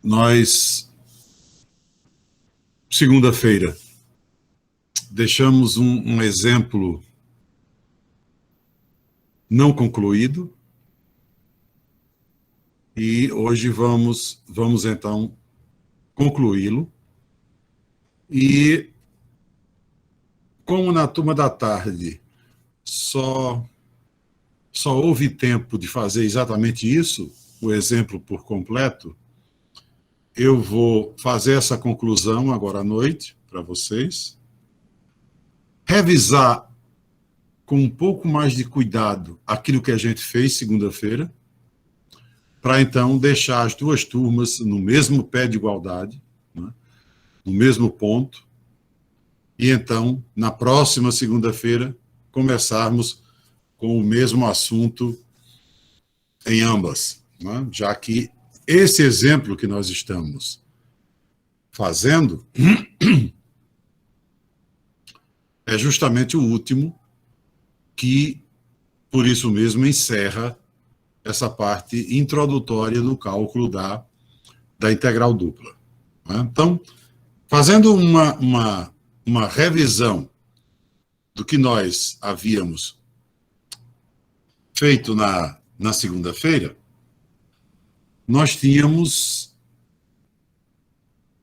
Nós, segunda-feira, deixamos um exemplo não concluído e hoje vamos então concluí-lo. E como na turma da tarde só houve tempo de fazer exatamente isso, o exemplo por completo, eu vou fazer essa conclusão agora à noite para vocês, revisar com um pouco mais de cuidado aquilo que a gente fez segunda-feira, para então deixar as duas turmas no mesmo pé de igualdade, né, no mesmo ponto, e então, na próxima segunda-feira, começarmos com o mesmo assunto em ambas, né, já que esse exemplo que nós estamos fazendo é justamente o último que, por isso mesmo, encerra essa parte introdutória do cálculo da integral dupla. Né? Então, fazendo uma revisão do que nós havíamos feito na segunda-feira, nós tínhamos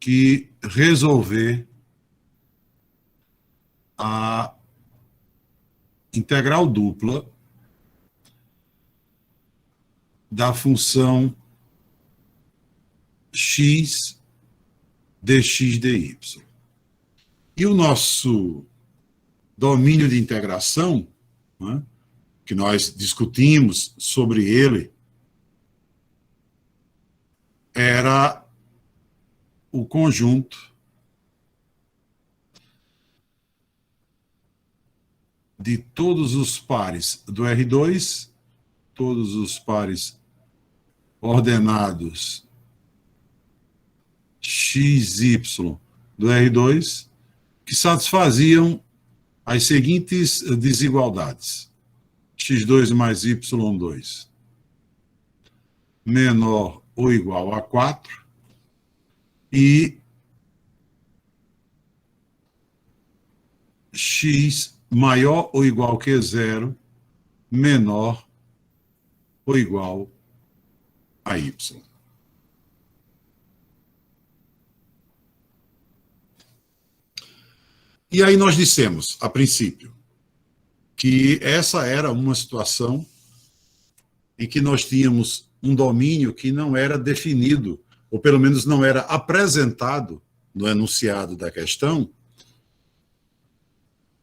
que resolver a integral dupla da função x dx dy. E o nosso domínio de integração, né, que nós discutimos sobre ele, era o conjunto de todos os pares do R2, todos os pares ordenados x, y do R2, que satisfaziam as seguintes desigualdades. x2 mais y2 menor ou igual a 4 e x maior ou igual que 0 menor ou igual a y. E aí nós dissemos, a princípio, que essa era uma situação em que nós tínhamos um domínio que não era definido, ou pelo menos não era apresentado no enunciado da questão,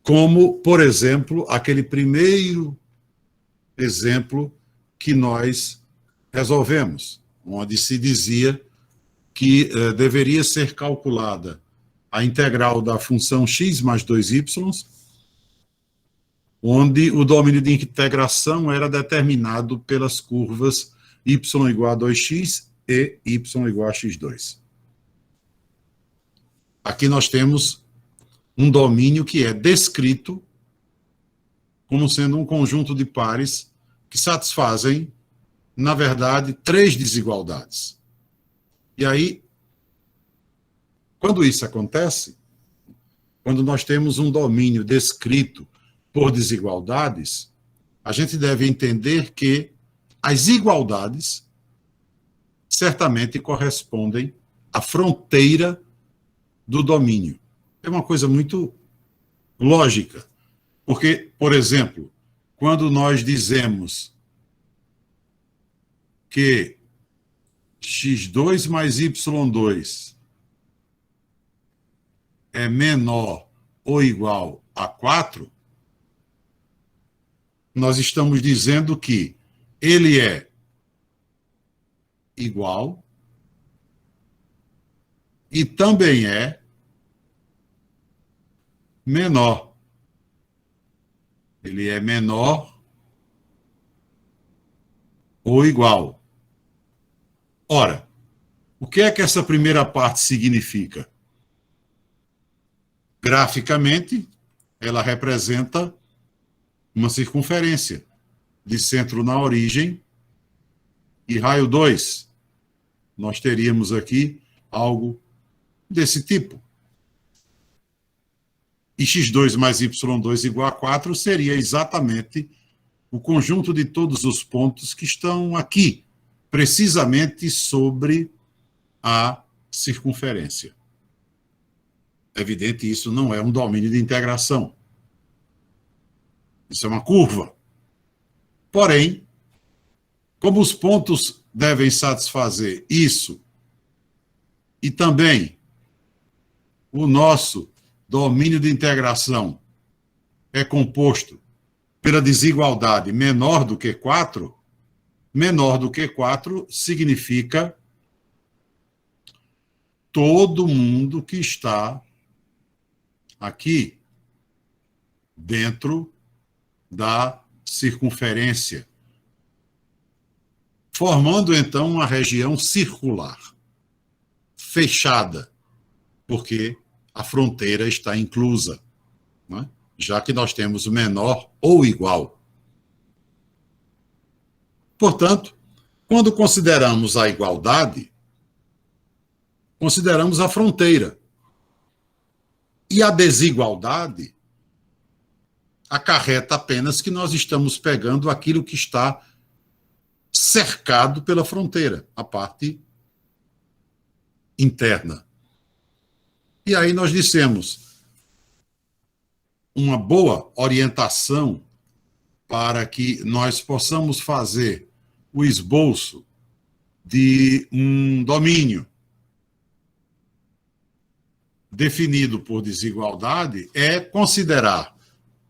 como, por exemplo, aquele primeiro exemplo que nós resolvemos, onde se dizia que deveria ser calculada a integral da função x mais 2y, onde o domínio de integração era determinado pelas curvas y igual a 2x e y igual a x2. Aqui nós temos um domínio que é descrito como sendo um conjunto de pares que satisfazem, na verdade, 3 desigualdades. E aí, quando isso acontece, quando nós temos um domínio descrito por desigualdades, a gente deve entender que as igualdades certamente correspondem à fronteira do domínio. É uma coisa muito lógica, porque, por exemplo, quando nós dizemos que x2 mais y2 é menor ou igual a 4, nós estamos dizendo que ele é igual e também é menor. Ele é menor ou igual. Ora, o que é que essa primeira parte significa? Graficamente, ela representa uma circunferência de centro na origem e raio 2 nós teríamos aqui algo desse tipo. E x2 mais y2 igual a 4 seria exatamente o conjunto de todos os pontos que estão aqui, precisamente sobre a circunferência. É evidente, isso não é um domínio de integração. Isso é uma curva. Porém, como os pontos devem satisfazer isso, e também o nosso domínio de integração é composto pela desigualdade menor do que 4, menor do que 4 significa todo mundo que está aqui dentro da circunferência, formando então uma região circular, fechada, porque a fronteira está inclusa, né? Já que nós temos o menor ou igual. Portanto, quando consideramos a igualdade, consideramos a fronteira. E a desigualdade acarreta apenas que nós estamos pegando aquilo que está cercado pela fronteira, a parte interna. E aí nós dissemos, uma boa orientação para que nós possamos fazer o esboço de um domínio definido por desigualdade é considerar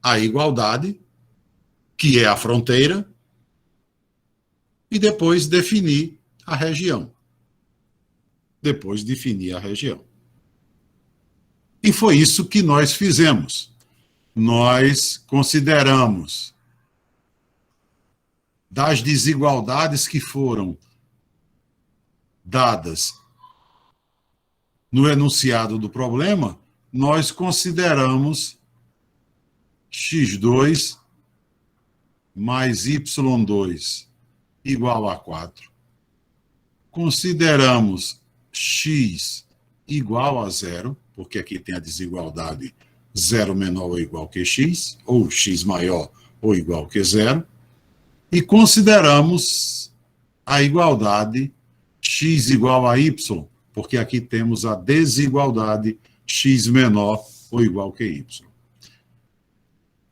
a igualdade, que é a fronteira, e depois definir a região. Depois definir a região. E foi isso que nós fizemos. Nós consideramos das desigualdades que foram dadas no enunciado do problema, nós consideramos x2 mais y2 igual a 4. Consideramos x igual a 0, porque aqui tem a desigualdade 0 menor ou igual que x, ou x maior ou igual que 0, e consideramos a igualdade x igual a y, porque aqui temos a desigualdade x menor ou igual que y.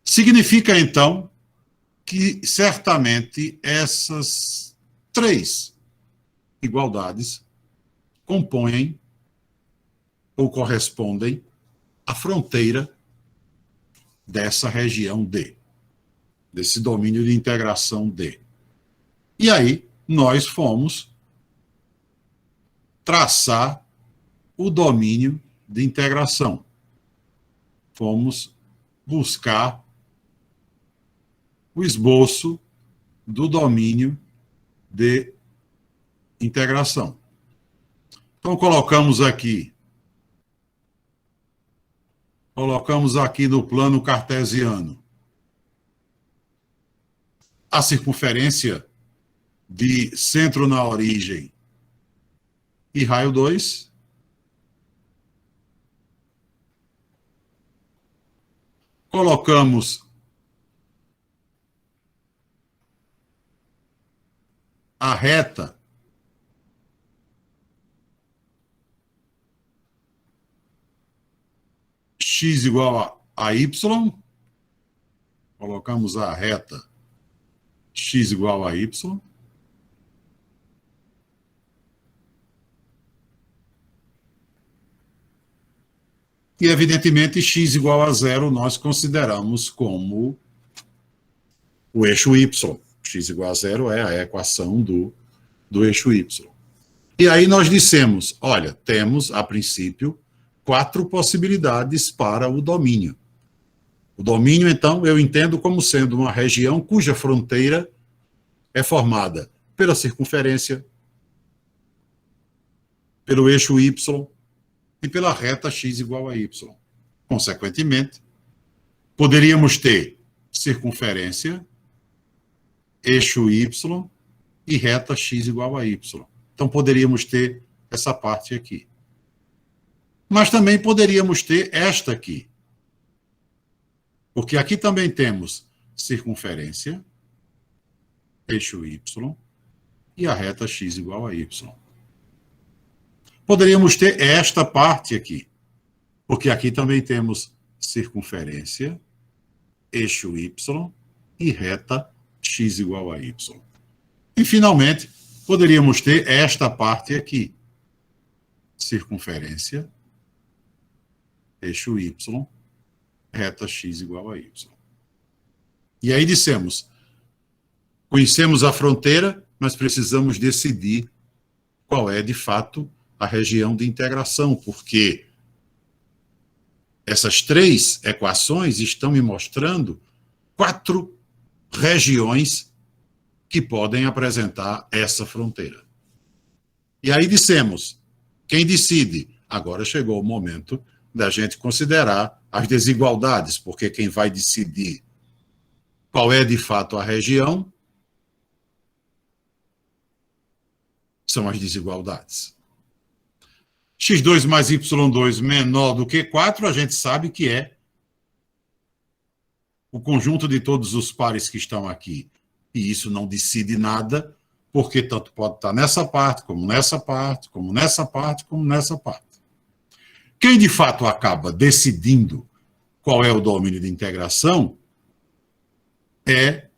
Significa, então, que certamente essas três igualdades compõem ou correspondem à fronteira dessa região D, desse domínio de integração D. E aí nós fomos traçar o domínio de integração. Fomos buscar o esboço do domínio de integração. Então, colocamos aqui no plano cartesiano a circunferência de centro na origem e raio 2. Colocamos a reta x igual a y, colocamos a reta x igual a y, e, evidentemente, x igual a 0 nós consideramos como o eixo y. X igual a 0 é a equação do eixo y. E aí nós dissemos, olha, temos, a princípio, 4 possibilidades para o domínio. O domínio, então, eu entendo como sendo uma região cuja fronteira é formada pela circunferência, pelo eixo y e pela reta x igual a y. Consequentemente, poderíamos ter circunferência, eixo y e reta x igual a y. Então, poderíamos ter essa parte aqui. Mas também poderíamos ter esta aqui. Porque aqui também temos circunferência, eixo Y, e a reta x igual a y. Poderíamos ter esta parte aqui, porque aqui também temos circunferência, eixo Y e reta x igual a y. E, finalmente, poderíamos ter esta parte aqui, circunferência, eixo Y, reta x igual a y. E aí dissemos, conhecemos a fronteira, mas precisamos decidir qual é, de fato, a região de integração, porque essas três equações estão me mostrando 4 regiões que podem apresentar essa fronteira. E aí dissemos, quem decide? Agora chegou o momento da gente considerar as desigualdades, porque quem vai decidir qual é, de fato, a região são as desigualdades. x2 mais y2 menor do que 4, a gente sabe que é o conjunto de todos os pares que estão aqui. E isso não decide nada, porque tanto pode estar nessa parte, como nessa parte, como nessa parte, como nessa parte. Quem, de fato, acaba decidindo qual é o domínio de integração é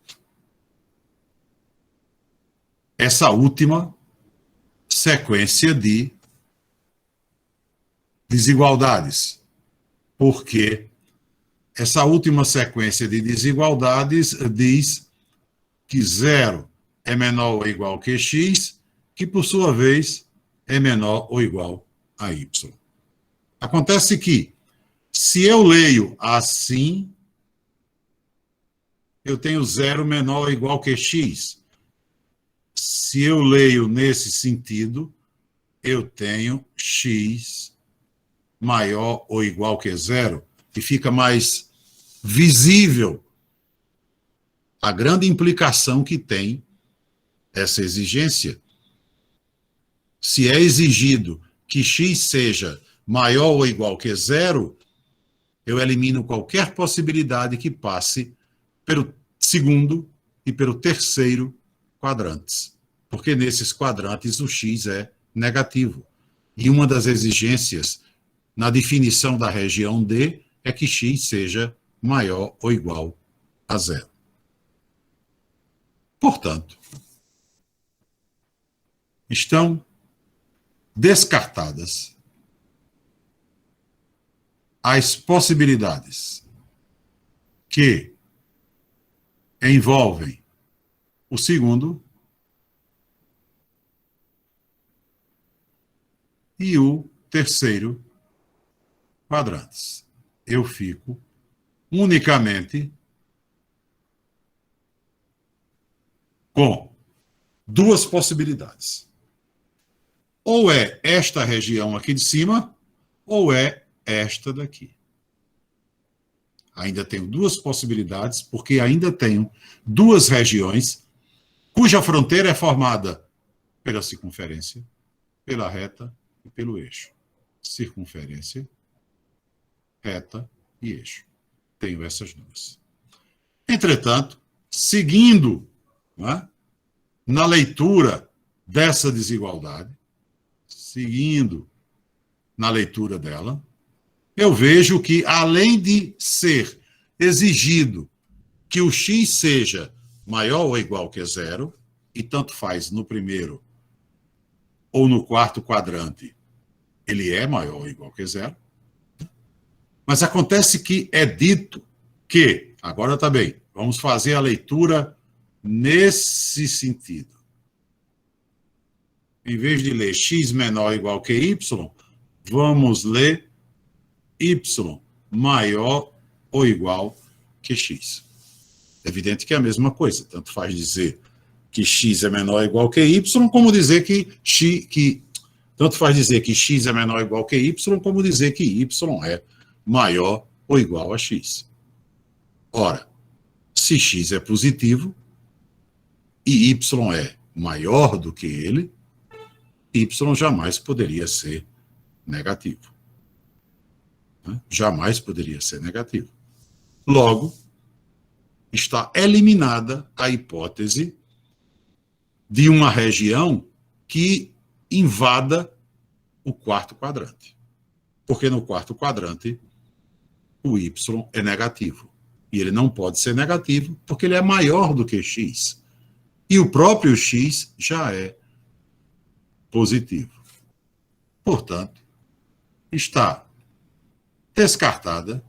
essa última sequência de desigualdades, porque essa última sequência de desigualdades diz que 0 é menor ou igual que x, que por sua vez é menor ou igual a y. Acontece que, se eu leio assim, eu tenho 0 menor ou igual que x. Se eu leio nesse sentido, eu tenho x maior ou igual que 0, e fica mais visível a grande implicação que tem essa exigência. Se é exigido que x seja maior ou igual que 0, eu elimino qualquer possibilidade que passe pelo segundo e pelo terceiro quadrantes, porque nesses quadrantes o x é negativo. E uma das exigências na definição da região D é que x seja maior ou igual a 0. Portanto, estão descartadas as possibilidades que envolvem o segundo e o terceiro quadrantes. Eu fico unicamente com 2 possibilidades. Ou é esta região aqui de cima, ou é esta daqui. Ainda tenho 2 possibilidades, porque ainda tenho 2 regiões cuja fronteira é formada pela circunferência, pela reta e pelo eixo. Circunferência, reta e eixo. Tenho essas 2. Entretanto, seguindo, não é, na leitura dessa desigualdade, seguindo na leitura dela, eu vejo que, além de ser exigido que o x seja maior ou igual que 0, e tanto faz no primeiro ou no quarto quadrante, ele é maior ou igual que 0, mas acontece que é dito que, agora está bem, vamos fazer a leitura nesse sentido. Em vez de ler x menor ou igual que y, vamos ler y maior ou igual que x. É evidente que é a mesma coisa, tanto faz dizer que x é menor ou igual que y, como dizer tanto faz dizer que x é menor ou igual que y, como dizer que y é maior ou igual a x. Ora, se x é positivo e y é maior do que ele, y jamais poderia ser negativo. Jamais poderia ser negativo. Logo, está eliminada a hipótese de uma região que invada o quarto quadrante. Porque no quarto quadrante, o y é negativo. E ele não pode ser negativo porque ele é maior do que x. E o próprio x já é positivo. Portanto, está descartada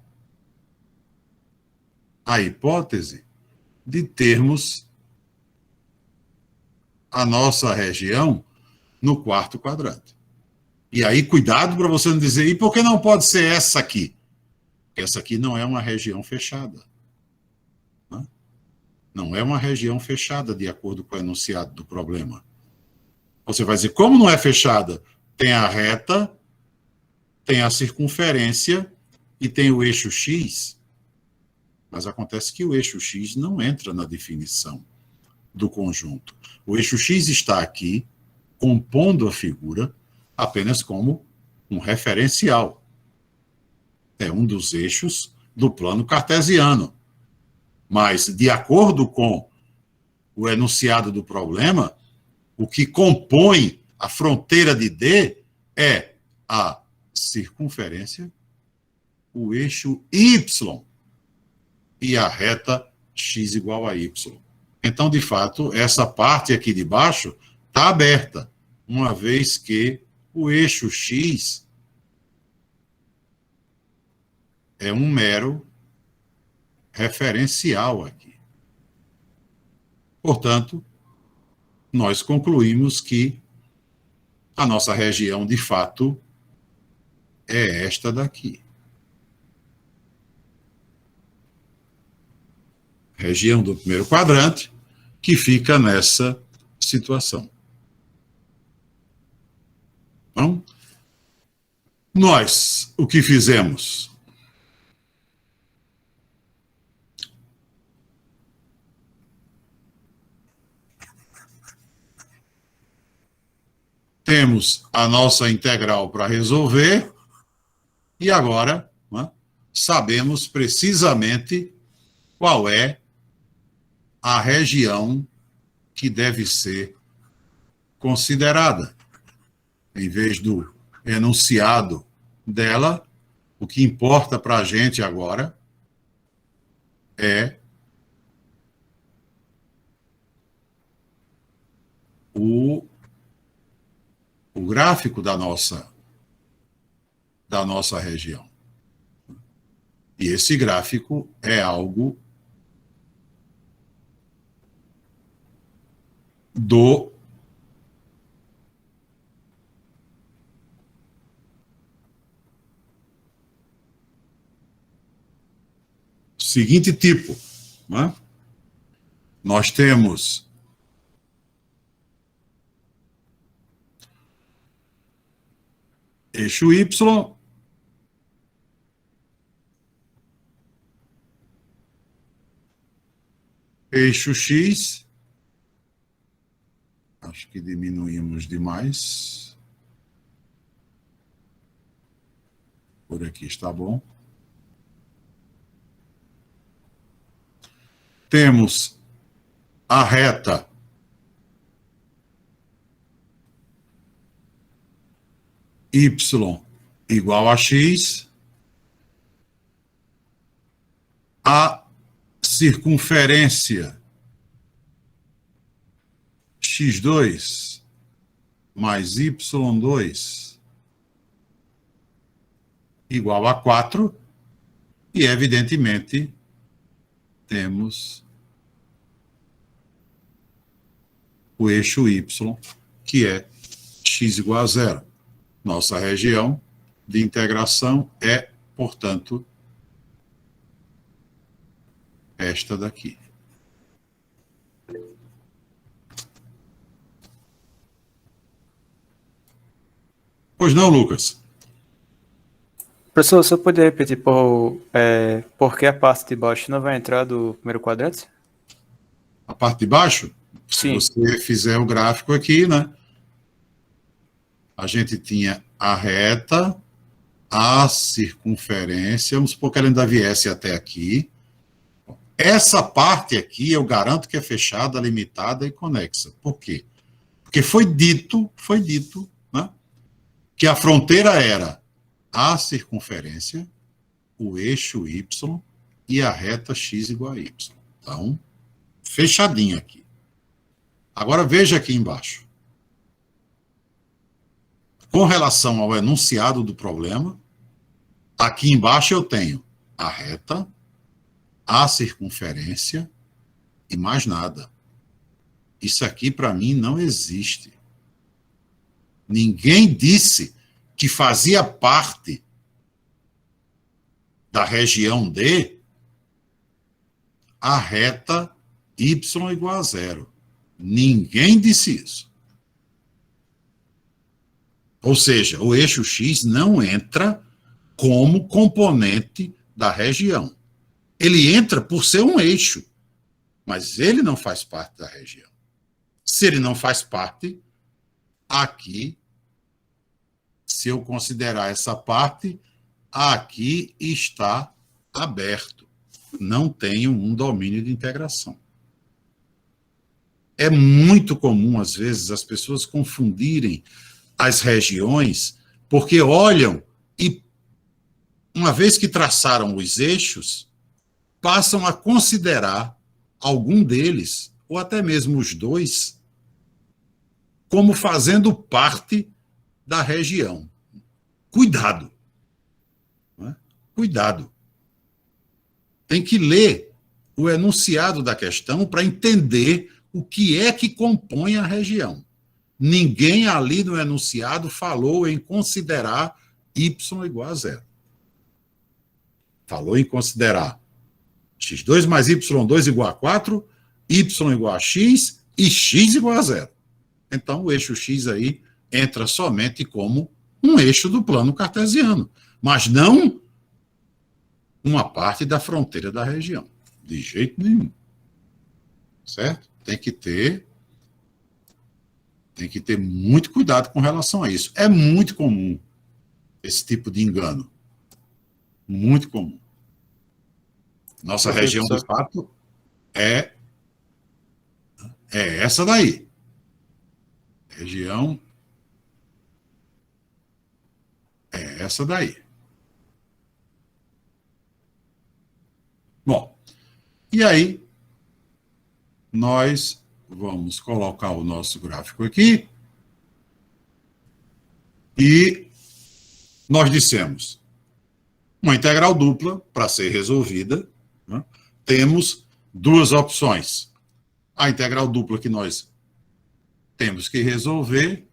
a hipótese de termos a nossa região no quarto quadrante. E aí, cuidado para você não dizer, e por que não pode ser essa aqui? Porque essa aqui não é uma região fechada. Não é uma região fechada, de acordo com o enunciado do problema. Você vai dizer, como não é fechada? Tem a reta, tem a circunferência e tem o eixo x. Mas acontece que o eixo x não entra na definição do conjunto. O eixo x está aqui, compondo a figura, apenas como um referencial. É um dos eixos do plano cartesiano. Mas, de acordo com o enunciado do problema, o que compõe a fronteira de D é a circunferência, o eixo Y e a reta x igual a y. Então, de fato, essa parte aqui de baixo está aberta, uma vez que o eixo x é um mero referencial aqui. Portanto, nós concluímos que a nossa região, de fato, é esta daqui. Região do primeiro quadrante, que fica nessa situação. Então, nós, o que fizemos? Temos a nossa integral para resolver e agora, né, sabemos precisamente qual é a região que deve ser considerada. Em vez do enunciado dela, o que importa para a gente agora é o gráfico da nossa região. E esse gráfico é algo do seguinte tipo, né? Nós temos eixo Y, eixo X, acho que diminuímos demais, por aqui está bom. Temos a reta y igual a x, a circunferência x2 mais y2 igual a 4, e, evidentemente, temos o eixo y, que é x igual a 0. Nossa região de integração é, portanto, esta daqui. Pois não, Lucas? Professor, você poderia repetir por que a parte de baixo não vai entrar do primeiro quadrante? A parte de baixo? Sim. Se você fizer o gráfico aqui, né? a gente tinha a reta, a circunferência, vamos supor que ela ainda viesse até aqui. Essa parte aqui, eu garanto que é fechada, limitada e conexa. Por quê? Porque foi dito, né, que a fronteira era a circunferência, o eixo Y e a reta x igual a y. Então, fechadinho aqui. Agora veja aqui embaixo. Com relação ao enunciado do problema, aqui embaixo eu tenho a reta, a circunferência e mais nada. Isso aqui, para mim, não existe. Ninguém disse que fazia parte da região D a reta y igual a zero. Ninguém disse isso. Ou seja, o eixo X não entra como componente da região. Ele entra por ser um eixo, mas ele não faz parte da região. Se ele não faz parte, aqui, se eu considerar essa parte, aqui está aberto. Não tenho um domínio de integração. É muito comum, às vezes, as pessoas confundirem as regiões, porque olham e, uma vez que traçaram os eixos, passam a considerar algum deles, ou até mesmo os dois, como fazendo parte da região. Cuidado. Né? Cuidado. Tem que ler o enunciado da questão para entender o que é que compõe a região. Ninguém ali no enunciado falou em considerar y igual a zero. Falou em considerar x2 mais y2 igual a 4, y igual a x e x igual a zero. Então, o eixo x aí entra somente como um eixo do plano cartesiano, mas não uma parte da fronteira da região. De jeito nenhum. Certo? Tem que ter muito cuidado com relação a isso. É muito comum esse tipo de engano. Muito comum. Nossa região, de fato, é essa daí. Região é essa daí. Bom, e aí nós vamos colocar o nosso gráfico aqui e nós dissemos uma integral dupla para ser resolvida, né? Temos duas opções. A integral dupla que nós temos que resolver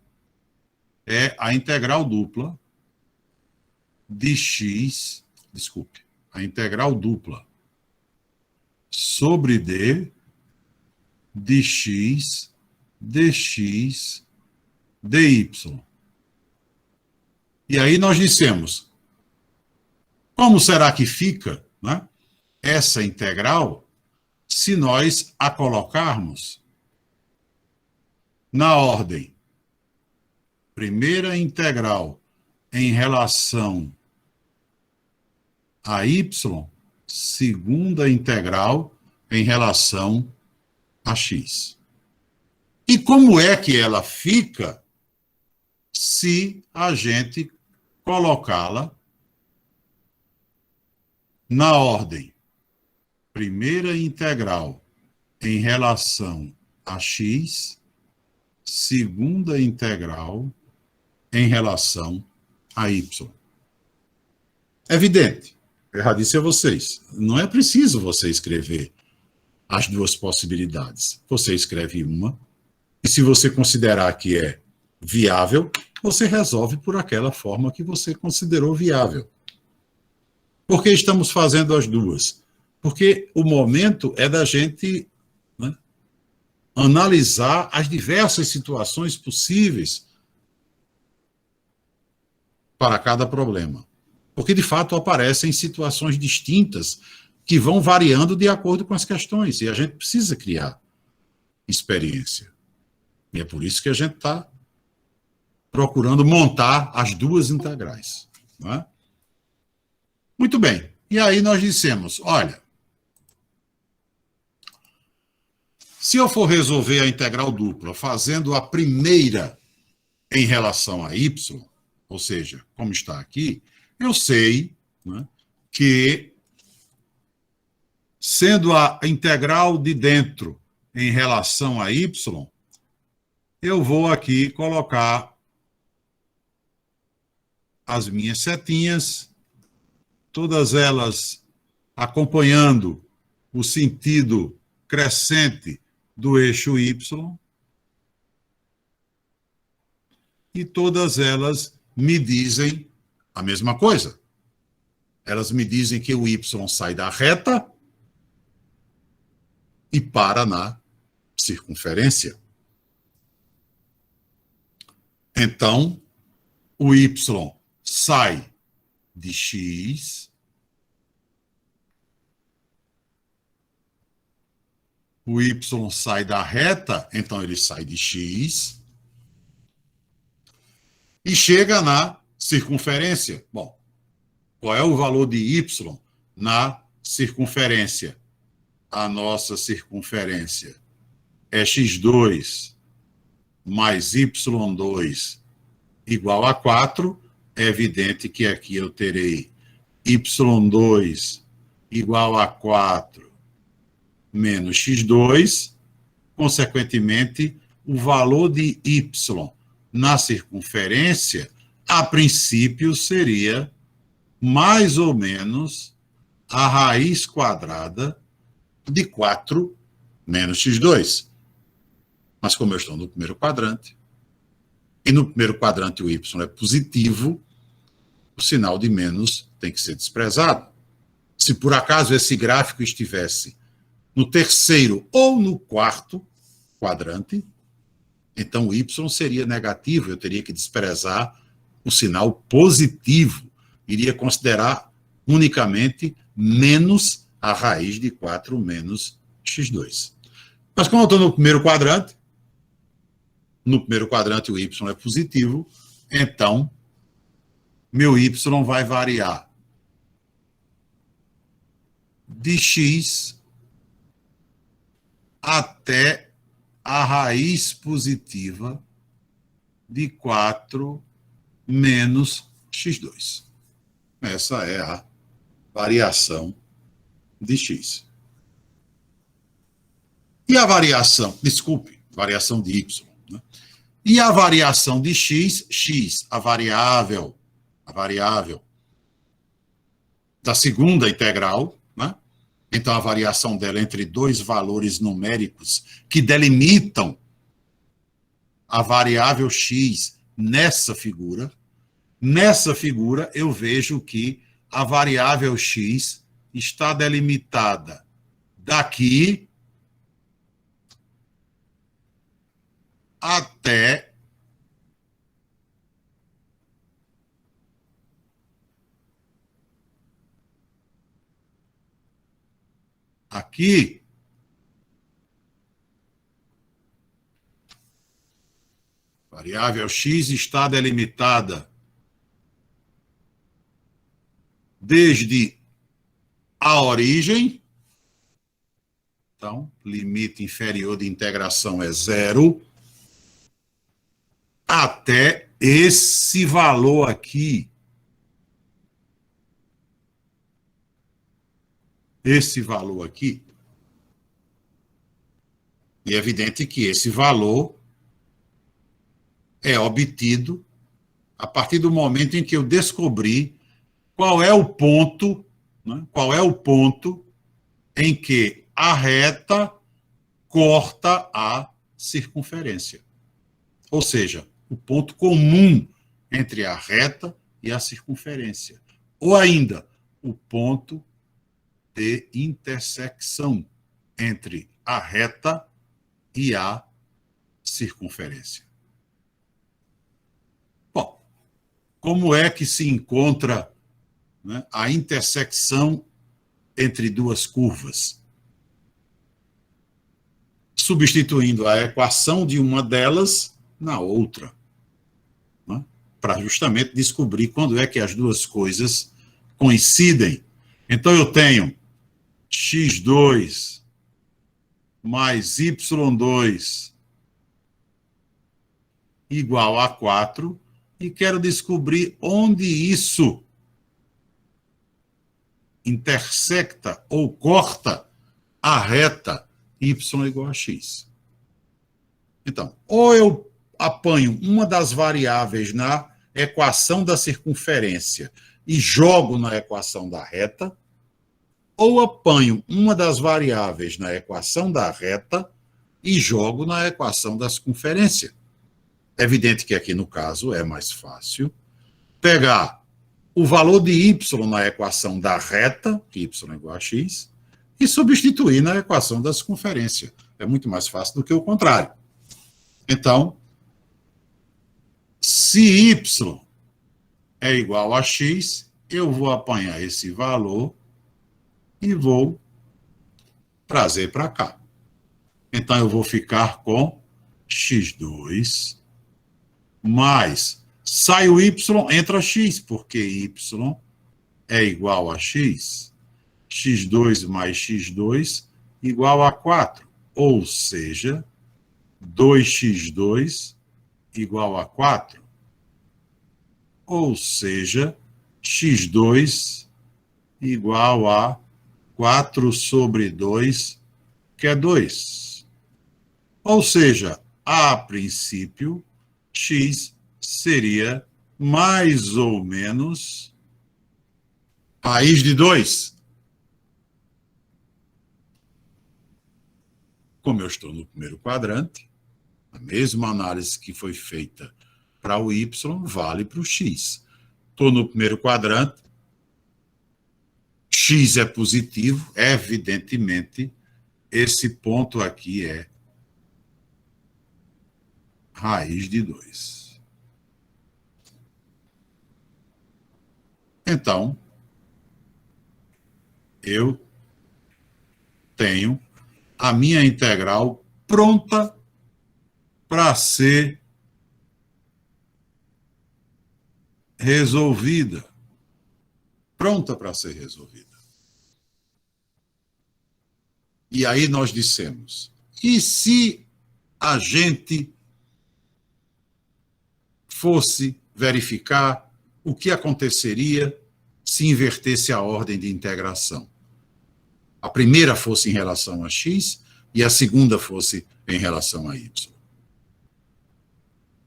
é a integral dupla de x, desculpe, a integral dupla sobre d de x, dx, dy. E aí nós dissemos, como será que fica, né, essa integral se nós a colocarmos na ordem primeira integral em relação a y, segunda integral em relação a x. E como é que ela fica se a gente colocá-la na ordem primeira integral em relação a x, segunda integral em relação a y? É evidente, eu já disse a vocês, não é preciso você escrever as duas possibilidades. Você escreve uma, e se você considerar que é viável, você resolve por aquela forma que você considerou viável. Por que estamos fazendo as duas? Porque o momento é da gente, né, analisar as diversas situações possíveis para cada problema. Porque, de fato, aparecem situações distintas que vão variando de acordo com as questões, e a gente precisa criar experiência. E é por isso que a gente está procurando montar as duas integrais. Não é? Muito bem. E aí nós dissemos, olha, se eu for resolver a integral dupla fazendo a primeira em relação a y, ou seja, como está aqui, eu sei, né, que sendo a integral de dentro em relação a y, eu vou aqui colocar as minhas setinhas, todas elas acompanhando o sentido crescente do eixo y, e todas elas me dizem a mesma coisa. Elas me dizem que o y sai da reta e para na circunferência. Então, o y sai de x, o y sai da reta, então ele sai de x, e chega na circunferência. Bom, qual é o valor de y na circunferência? A nossa circunferência é x2 mais y2 igual a 4. É evidente que aqui eu terei y2 igual a 4 menos x2. Consequentemente, o valor de y na circunferência, a princípio, seria mais ou menos a raiz quadrada de 4 menos x2. Mas como eu estou no primeiro quadrante, e no primeiro quadrante o y é positivo, o sinal de menos tem que ser desprezado. Se por acaso esse gráfico estivesse no terceiro ou no quarto quadrante, então o y seria negativo, eu teria que desprezar o sinal positivo, iria considerar unicamente menos a raiz de 4 menos x2. Mas como eu estou no primeiro quadrante o y é positivo, então meu y vai variar de x até a raiz positiva de 4 menos x2. Essa é a variação de x. E a variação, variação de y. Né? E a variação de x, a variável da segunda integral, né? Então a variação dela entre dois valores numéricos que delimitam a variável x nessa figura eu vejo que a variável x está delimitada daqui até aqui. Variável x está delimitada desde a origem, então, limite inferior de integração é 0, até esse valor aqui. Esse valor aqui. E é evidente que esse valor é obtido a partir do momento em que eu descobri qual é o ponto, né, qual é o ponto em que a reta corta a circunferência. Ou seja, o ponto comum entre a reta e a circunferência. Ou ainda, o ponto de intersecção entre a reta e a circunferência. Bom, como é que se encontra, né, a intersecção entre duas curvas? Substituindo a equação de uma delas na outra. Né? para justamente descobrir quando é que as duas coisas coincidem. Então, eu tenho x2 mais y2 igual a 4 e quero descobrir onde isso intersecta ou corta a reta y igual a x. Então, ou eu apanho uma das variáveis na equação da circunferência e jogo na equação da reta, ou apanho uma das variáveis na equação da reta e jogo na equação da circunferência. É evidente que aqui, no caso, é mais fácil pegar o valor de y na equação da reta, que y igual a x, e substituir na equação da circunferência. É muito mais fácil do que o contrário. Então, se y é igual a x, eu vou apanhar esse valor e vou trazer para cá. Então, eu vou ficar com x2 mais, sai o y, entra x, porque y é igual a x. x2 mais x2 igual a 4. Ou seja, 2x2 igual a 4. Ou seja, x2 igual a 4 sobre 2, que é 2. Ou seja, a princípio, x seria mais ou menos raiz de 2. Como eu estou no primeiro quadrante, a mesma análise que foi feita para o y vale para o x. Estou no primeiro quadrante, x é positivo, evidentemente, esse ponto aqui é raiz de 2. Então, eu tenho a minha integral pronta para ser resolvida. Pronta para ser resolvida. E aí nós dissemos, e se a gente fosse verificar o que aconteceria se invertesse a ordem de integração? A primeira fosse em relação a x e a segunda fosse em relação a y.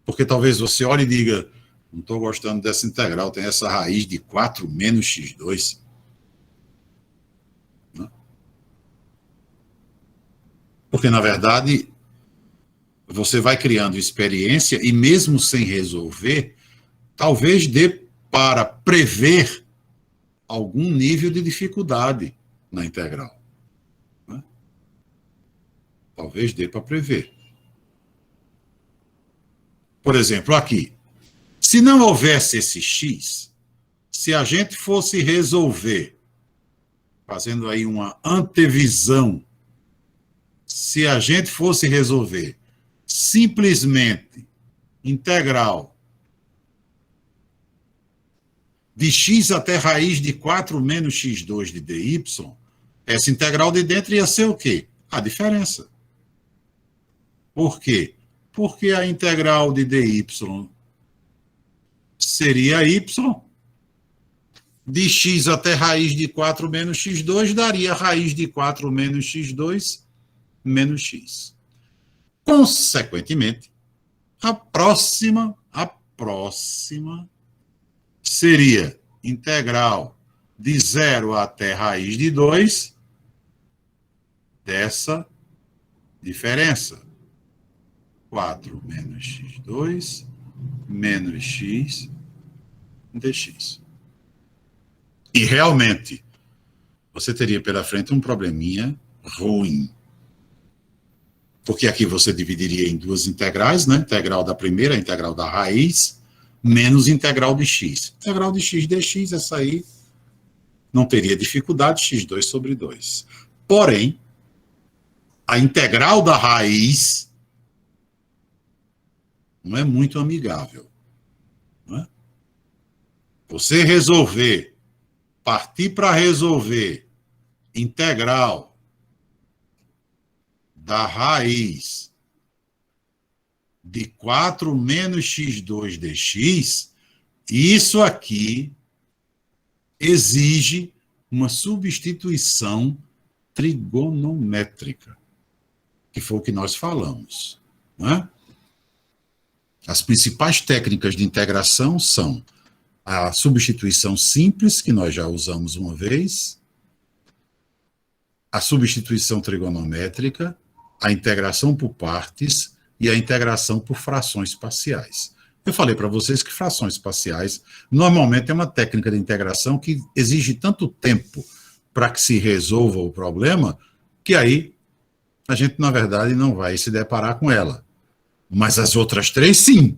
Porque talvez você olhe e diga, não estou gostando dessa integral, tem essa raiz de 4 menos x2. Porque, na verdade, você vai criando experiência e mesmo sem resolver, talvez dê para prever algum nível de dificuldade na integral. Né? Talvez dê para prever. Por exemplo, aqui, se não houvesse esse x, se a gente fosse resolver, fazendo aí uma antevisão, se a gente fosse resolver simplesmente integral de x até raiz de 4 menos x2 de dy, essa integral de dentro ia ser o quê? A diferença. Por quê? Porque a integral de dy seria y, de x até raiz de 4 menos x2 daria raiz de 4 menos x2 menos x. Consequentemente, a próxima seria integral de 0 até raiz de 2 dessa diferença. 4 menos x2 menos x dx. E realmente, você teria pela frente um probleminha ruim. Porque aqui você dividiria em duas integrais, né? Integral da primeira, integral da raiz, menos integral de x. Integral de x dx, essa aí não teria dificuldade, x2 sobre 2. Porém, a integral da raiz não é muito amigável. né? Você resolver, partir para resolver integral da raiz de 4 menos x2 dx, isso aqui exige uma substituição trigonométrica, que foi o que nós falamos, né? As principais técnicas de integração são a substituição simples, que nós já usamos uma vez, a substituição trigonométrica, a integração por partes e a integração por frações parciais. Eu falei para vocês que frações parciais normalmente é uma técnica de integração que exige tanto tempo para que se resolva o problema, que aí a gente, na verdade, não vai se deparar com ela. Mas as outras três, sim.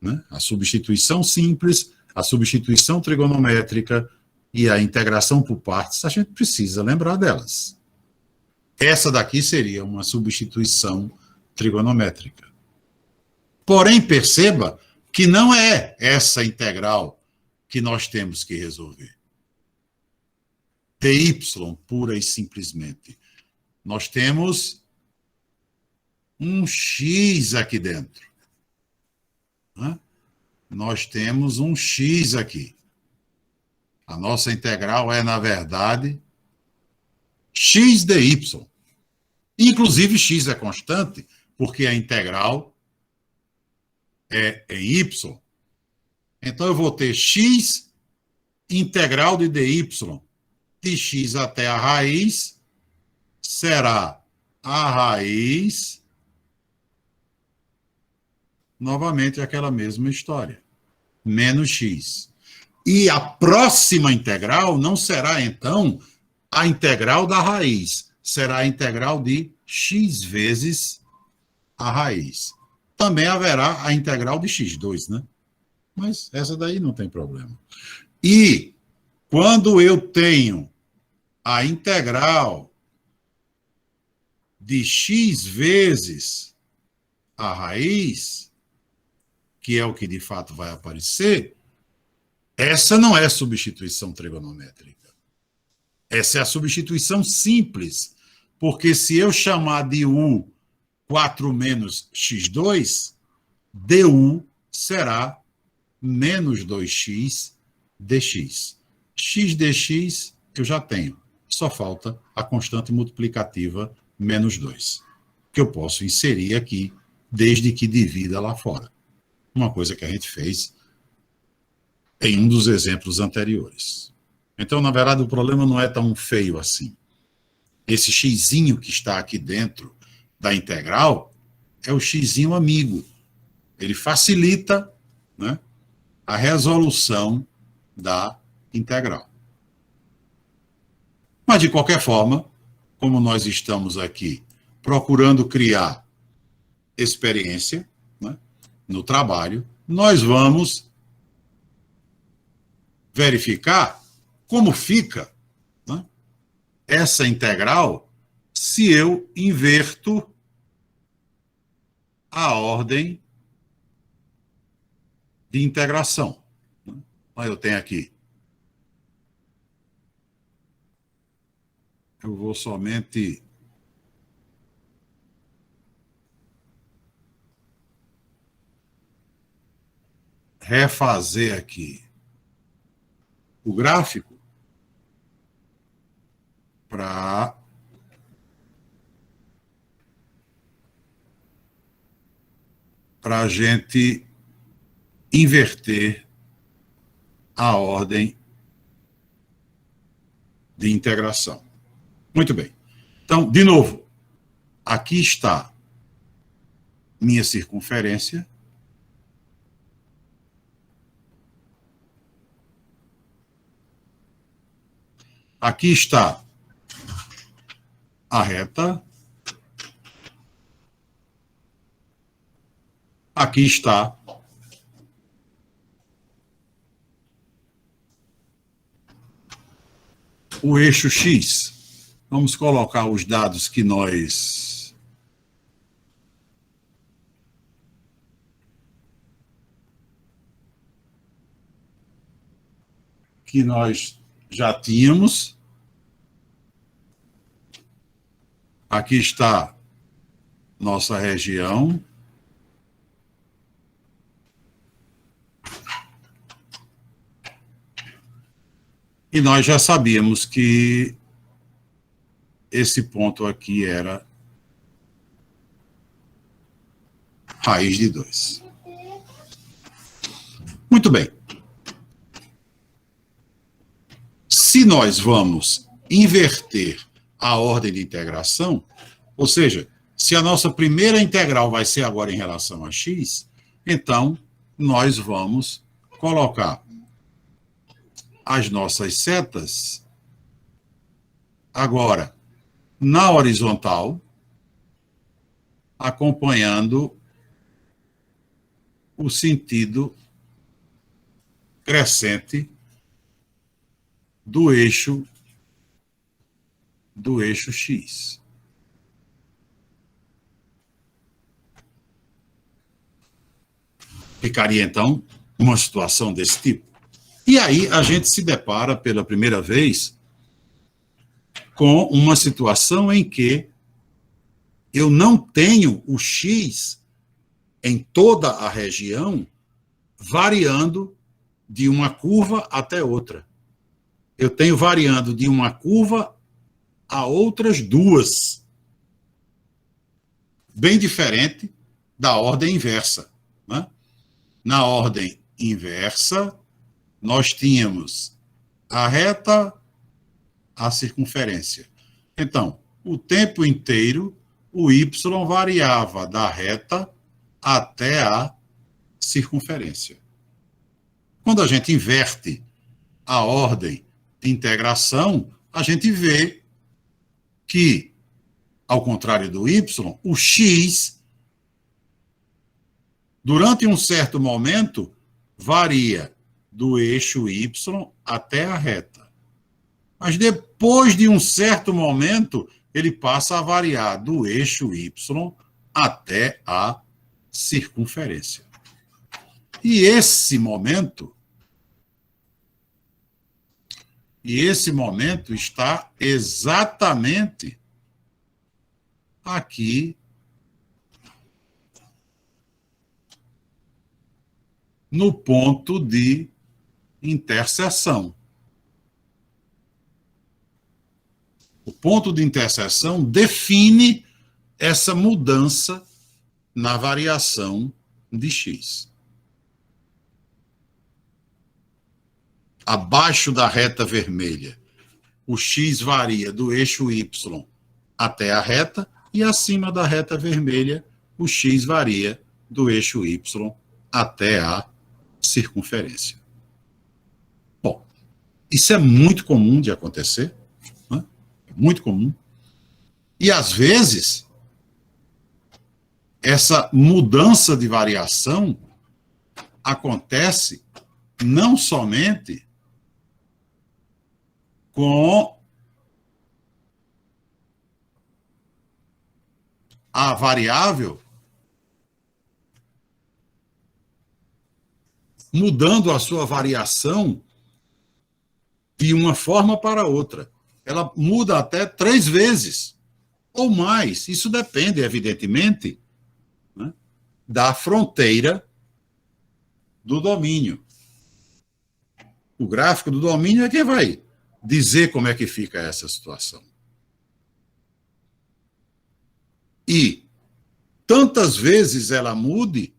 Né? A substituição simples, a substituição trigonométrica e a integração por partes, a gente precisa lembrar delas. Essa daqui seria uma substituição trigonométrica. Porém, perceba que não é essa integral que nós temos que resolver. dy, pura e simplesmente. Nós temos um x aqui dentro. Né? Nós temos um x aqui. A nossa integral é, na verdade, x dy. Inclusive, x é constante, porque a integral é em y. Então, eu vou ter x integral de dy de x até a raiz será a raiz, novamente aquela mesma história, menos x. E a próxima integral não será, então, a integral da raiz, será a integral de x vezes a raiz. Também haverá a integral de x2, né? Mas essa daí não tem problema. E quando eu tenho a integral de x vezes a raiz, que é o que de fato vai aparecer, essa não é substituição trigonométrica. Essa é a substituição simples, porque se eu chamar de u 4 menos x2, du será menos 2x dx. X dx eu já tenho, só falta a constante multiplicativa menos 2, que eu posso inserir aqui, desde que divida lá fora. Uma coisa que a gente fez em um dos exemplos anteriores. Então, na verdade, o problema não é tão feio assim. Esse xzinho que está aqui dentro da integral é o xzinho amigo. Ele facilita, né, a resolução da integral. Mas, de qualquer forma, como nós estamos aqui procurando criar experiência, né, no trabalho, nós vamos verificar como fica, né, essa integral se eu inverto a ordem de integração. Eu tenho aqui. Eu vou somente refazer aqui o gráfico para a gente inverter a ordem de integração. Muito bem. Então, de novo, aqui está minha circunferência. Aqui está a reta. Aqui está o eixo X. Vamos colocar os dados que nós que nós já tínhamos. Aqui está nossa região. E nós já sabíamos que esse ponto aqui era raiz de 2. Muito bem. Se nós vamos inverter a ordem de integração, ou seja, se a nossa primeira integral vai ser agora em relação a x, então nós vamos colocar as nossas setas agora na horizontal, acompanhando o sentido crescente do eixo x. Ficaria, então, uma situação desse tipo. E aí a gente se depara pela primeira vez com uma situação em que eu não tenho o x em toda a região variando de uma curva até outra. Eu tenho variando de uma curva a outras duas. Bem diferente da ordem inversa, né? Na ordem inversa, nós tínhamos a reta, a circunferência. Então, o tempo inteiro, o y variava da reta até a circunferência. Quando a gente inverte a ordem de integração, a gente vê que, ao contrário do y, o x, durante um certo momento, varia do eixo y até a reta. Mas depois de um certo momento, ele passa a variar do eixo y até a circunferência. E esse momento está exatamente aqui no ponto de interseção. O ponto de interseção define essa mudança na variação de x. Abaixo da reta vermelha, o x varia do eixo y até a reta, e acima da reta vermelha, o x varia do eixo y até a circunferência. Bom, isso é muito comum de acontecer, né? É muito comum. E, às vezes, essa mudança de variação acontece não somente com a variável mudando a sua variação de uma forma para outra. Ela muda até 3 vezes ou mais. Isso depende, evidentemente, né, da fronteira do domínio. O gráfico do domínio é quem vai dizer como é que fica essa situação. E tantas vezes ela mude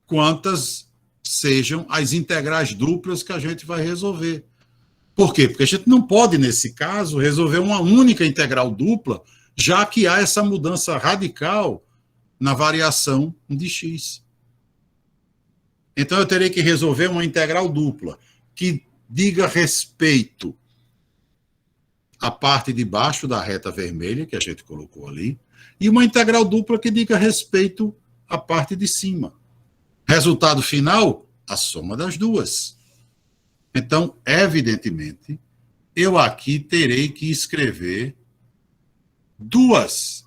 quantas sejam as integrais duplas que a gente vai resolver. Por quê? Porque a gente não pode, nesse caso, resolver uma única integral dupla, já que há essa mudança radical na variação de x. Então, eu terei que resolver uma integral dupla que diga respeito à parte de baixo da reta vermelha, que a gente colocou ali, e uma integral dupla que diga respeito à parte de cima. Resultado final, a soma das duas. Então, evidentemente, eu aqui terei que escrever duas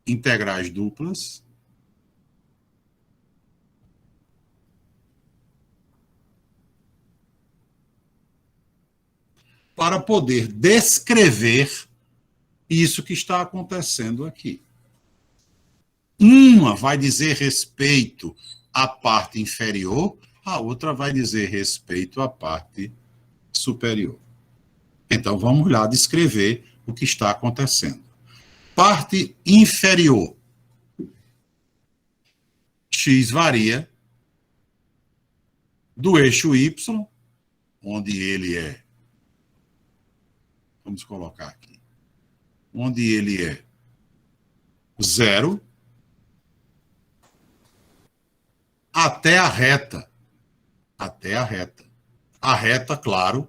integrais duplas para poder descrever isso que está acontecendo aqui. Uma vai dizer respeito à parte inferior, a outra vai dizer respeito à parte superior. Então, vamos lá descrever o que está acontecendo. Parte inferior. X varia do eixo Y, onde ele é, vamos colocar aqui, onde ele é 0, até a reta. Até a reta. A reta, claro,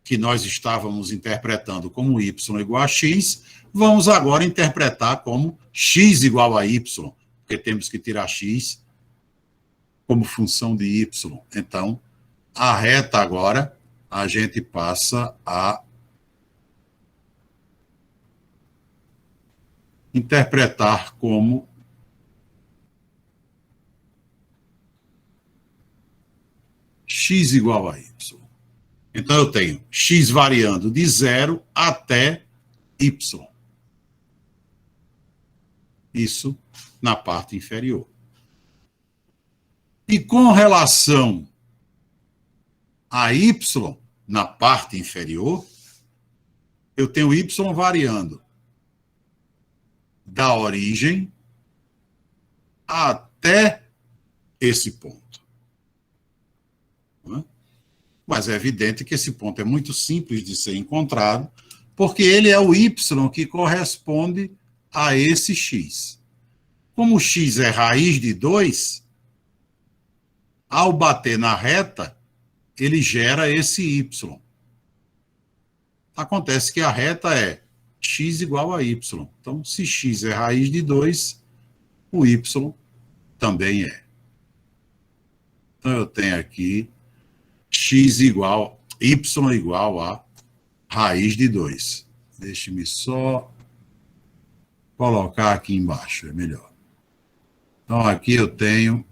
que nós estávamos interpretando como y igual a x, vamos agora interpretar como x igual a y, porque temos que tirar x como função de y. Então, a reta agora, a gente passa a interpretar como x igual a y. Então, eu tenho x variando de 0 até y. Isso na parte inferior. E com relação a y na parte inferior, eu tenho y variando da origem até esse ponto. Mas é evidente que esse ponto é muito simples de ser encontrado, porque ele é o y que corresponde a esse x. Como x é raiz de 2, ao bater na reta, ele gera esse y. Acontece que a reta é x igual a y. Então, se x é raiz de 2, o y também é. Então, eu tenho aqui x igual, y igual a raiz de 2. Deixe-me só colocar aqui embaixo, é melhor. Então, aqui eu tenho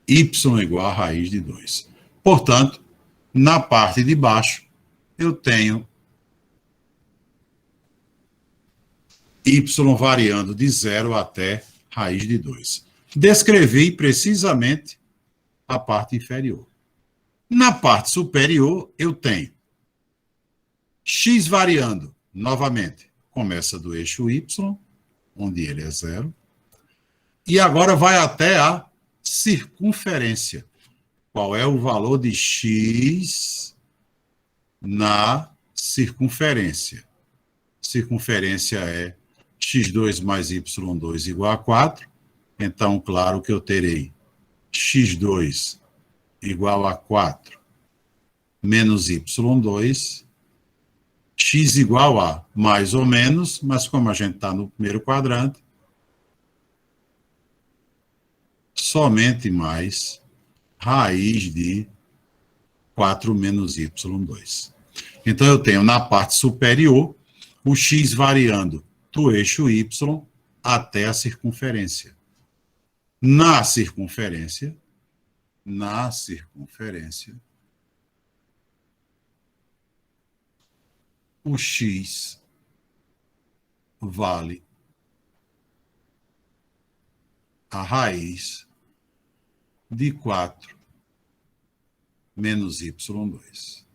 y igual a raiz de 2. Portanto, na parte de baixo, eu tenho y variando de 0 até raiz de 2. Descrevi precisamente a parte inferior. Na parte superior, eu tenho x variando, novamente, começa do eixo y, onde ele é 0, e agora vai até a circunferência. Qual é o valor de x na circunferência? Circunferência é x2 mais y2 igual a 4. Então, claro que eu terei x2 igual a 4 menos y2, x igual a mais ou menos, mas como a gente está no primeiro quadrante, somente mais raiz de 4 menos y2. Então, eu tenho na parte superior o x variando do eixo y até a circunferência. Na circunferência, o x vale a raiz de 4 menos y2.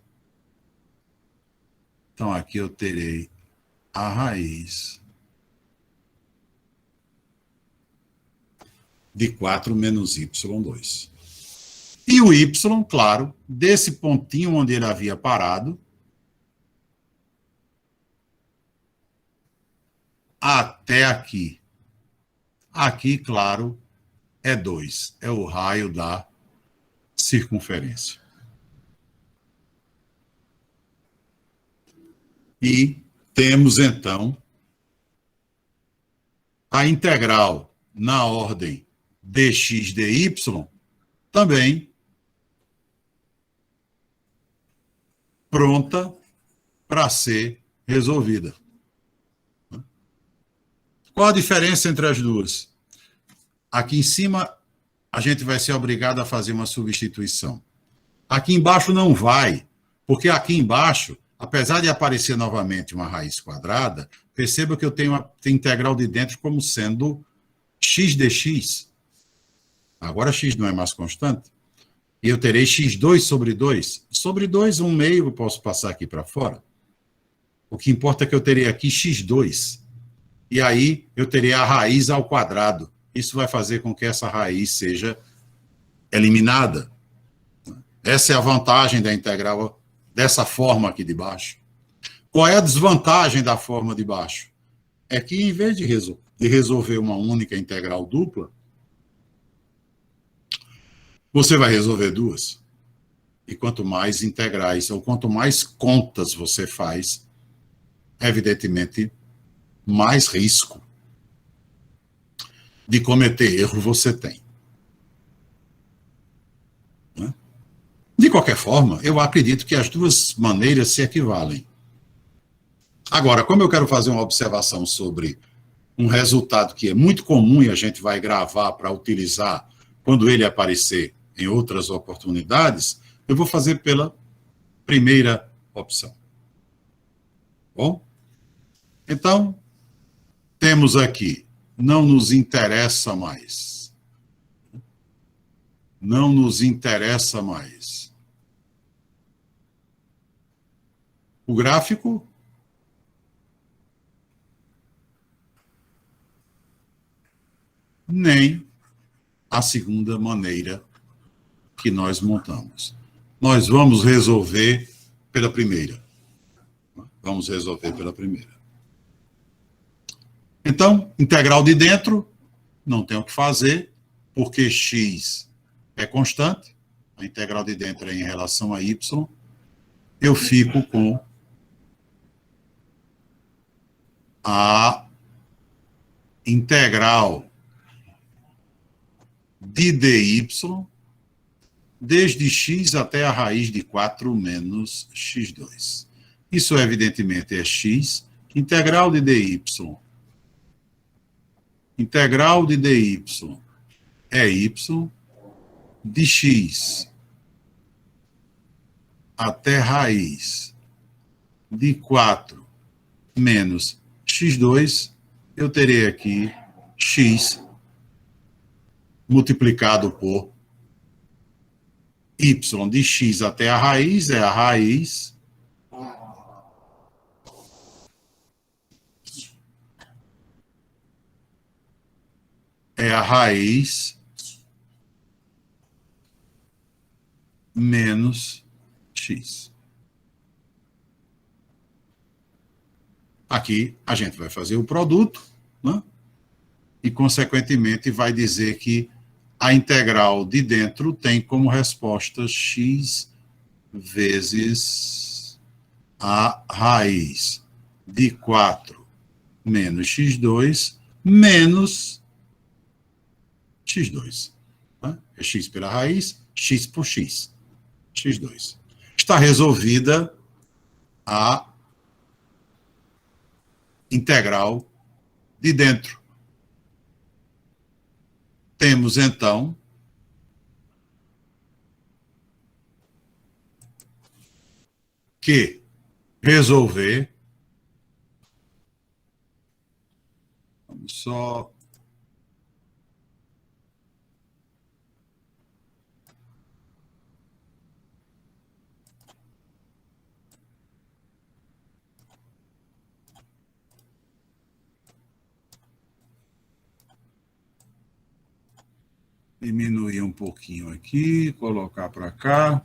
Então, aqui eu terei a raiz de 4 menos y2. E o y, claro, desse pontinho onde ele havia parado, até aqui. Aqui, claro, é 2. É o raio da circunferência. E temos, então, a integral na ordem dx dy também pronta para ser resolvida. Qual a diferença entre as duas? Aqui em cima, a gente vai ser obrigado a fazer uma substituição. Aqui embaixo não vai, porque aqui embaixo apesar de aparecer novamente uma raiz quadrada, perceba que eu tenho a integral de dentro como sendo x dx. Agora x não é mais constante. E eu terei x2 sobre 2. Sobre 2, 1 meio eu posso passar aqui para fora. O que importa é que eu terei aqui x2. E aí eu terei a raiz ao quadrado. Isso vai fazer com que essa raiz seja eliminada. Essa é a vantagem da integral dessa forma aqui de baixo. Qual é a desvantagem da forma de baixo? É que, em vez de resolver uma única integral dupla, você vai resolver duas. E quanto mais integrais, ou quanto mais contas você faz, evidentemente, mais risco de cometer erro você tem. De qualquer forma, eu acredito que as duas maneiras se equivalem. Agora, como eu quero fazer uma observação sobre um resultado que é muito comum e a gente vai gravar para utilizar quando ele aparecer em outras oportunidades, eu vou fazer pela primeira opção. Bom? Então, temos aqui, não nos interessa mais. Não nos interessa mais. O gráfico nem a segunda maneira que nós montamos. Nós vamos resolver pela primeira. Vamos resolver pela primeira. Então, integral de dentro, não tem o que fazer, porque x é constante, a integral de dentro é em relação a y, eu fico com a integral de dy desde x até a raiz de 4 menos x2. Isso, evidentemente, é x. Integral de dy. Integral de dy é y. De x até raiz de 4 menos x2, eu terei aqui x multiplicado por y de x até a raiz, é a raiz menos x. Aqui a gente vai fazer o produto, né? E, consequentemente, vai dizer que a integral de dentro tem como resposta x vezes a raiz de 4 menos x2 menos x2. Né? É x pela raiz, x por x. x2. Está resolvida a integral de dentro. Temos, então, que resolver. Vamos só. Diminuir um pouquinho aqui, colocar para cá.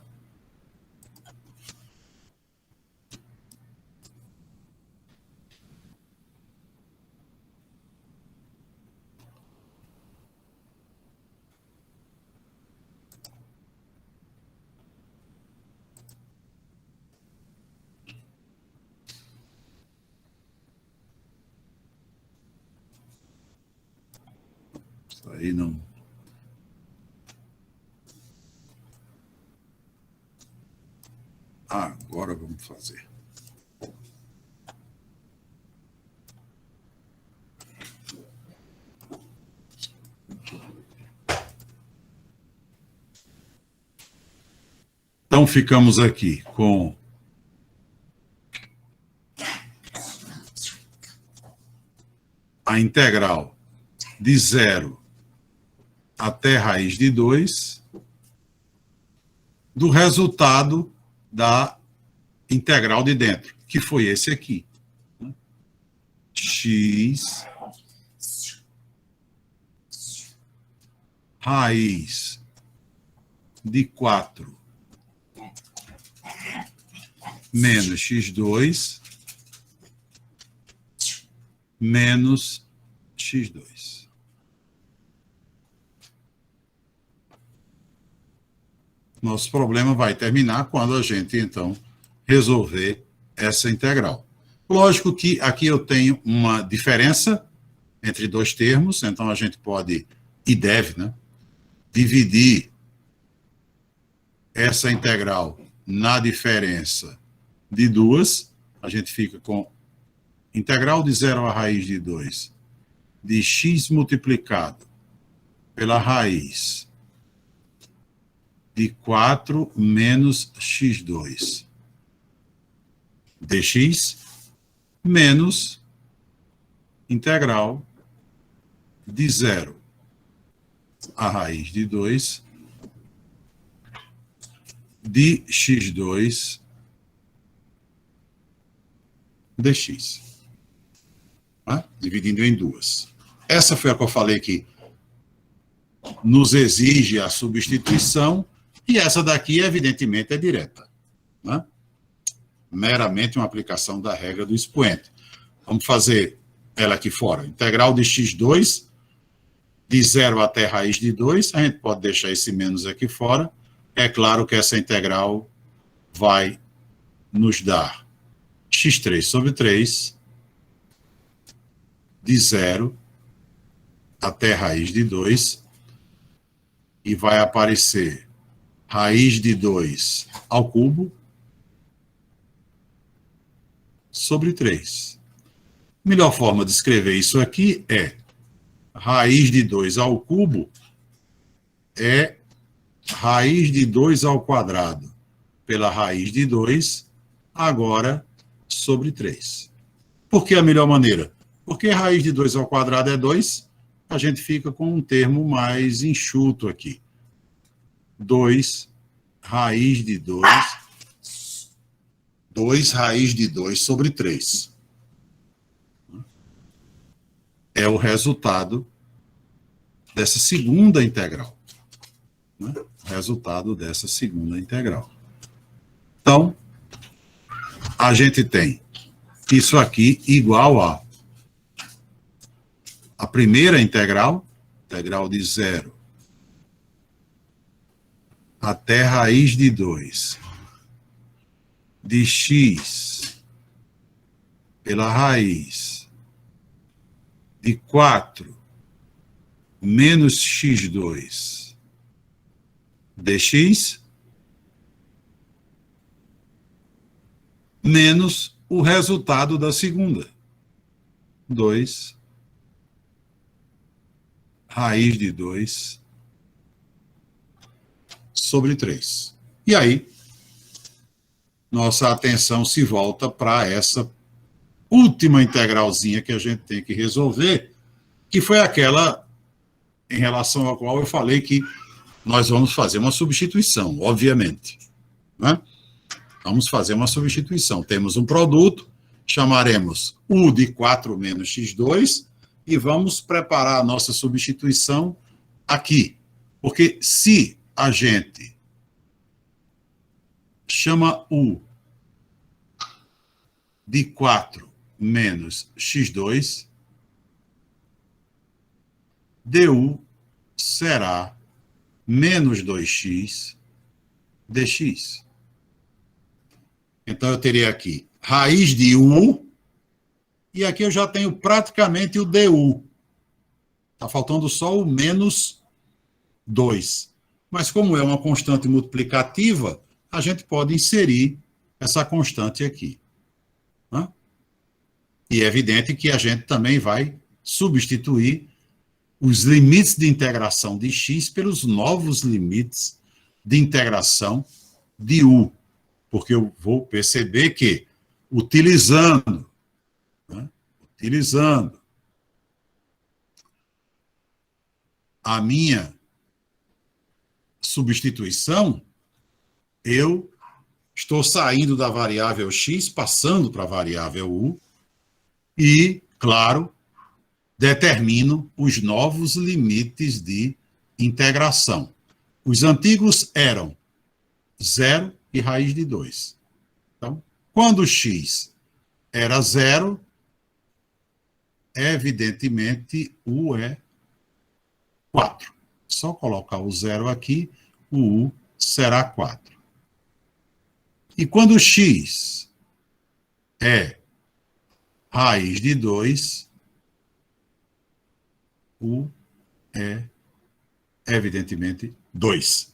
Isso aí não. Agora vamos fazer. Então, ficamos aqui com a integral de 0 até raiz de 2 do resultado da integral de dentro, que foi esse aqui. X raiz de 4 menos x2 menos x2. Nosso problema vai terminar quando a gente, então, resolver essa integral. Lógico que aqui eu tenho uma diferença entre dois termos, então a gente pode, e deve, né, dividir essa integral na diferença de duas. A gente fica com integral de 0 à raiz de 2 de x multiplicado pela raiz de 4 menos x2 dx menos integral de 0 à raiz de 2 de x2 dx. Dividindo em duas. Essa foi a que eu falei que nos exige a substituição, e essa daqui, evidentemente, é direta. Né? Meramente uma aplicação da regra do expoente. Vamos fazer ela aqui fora. Integral de x2 de 0 até raiz de 2, a gente pode deixar esse menos aqui fora. É claro que essa integral vai nos dar x3 sobre 3 de 0 até raiz de 2, e vai aparecer raiz de 2 ao cubo sobre 3. A melhor forma de escrever isso aqui é raiz de 2 ao cubo é raiz de 2 ao quadrado pela raiz de 2, agora sobre 3. Por que a melhor maneira? Porque raiz de 2 ao quadrado é 2, a gente fica com um termo mais enxuto aqui. 2 raiz de 2, 2 raiz de 2 sobre 3. É o resultado dessa segunda integral. Né? Resultado dessa segunda integral. Então, a gente tem isso aqui igual a primeira integral, integral de 0 até raiz de 2 de x pela raiz de 4 menos x2 dx menos o resultado da segunda, 2 raiz de 2 sobre 3. E aí, nossa atenção se volta para essa última integralzinha que a gente tem que resolver, que foi aquela em relação à qual eu falei que nós vamos fazer uma substituição, obviamente. Né? Vamos fazer uma substituição. Temos um produto, chamaremos U de 4 menos x2, e vamos preparar a nossa substituição aqui. Porque se a gente chama U de 4 menos x2, du será menos 2x dx. Então, eu teria aqui raiz de U, e aqui eu já tenho praticamente o du. Está faltando só o menos 2. Mas como é uma constante multiplicativa, a gente pode inserir essa constante aqui. Né? E é evidente que a gente também vai substituir os limites de integração de x pelos novos limites de integração de u. Porque eu vou perceber que, utilizando a minha substituição, eu estou saindo da variável x, passando para a variável u, e, claro, determino os novos limites de integração. Os antigos eram 0 e raiz de 2. Então, quando x era 0, evidentemente, u é 4. Só colocar o 0 aqui, o u será 4. E quando x é raiz de 2, u é, evidentemente, 2.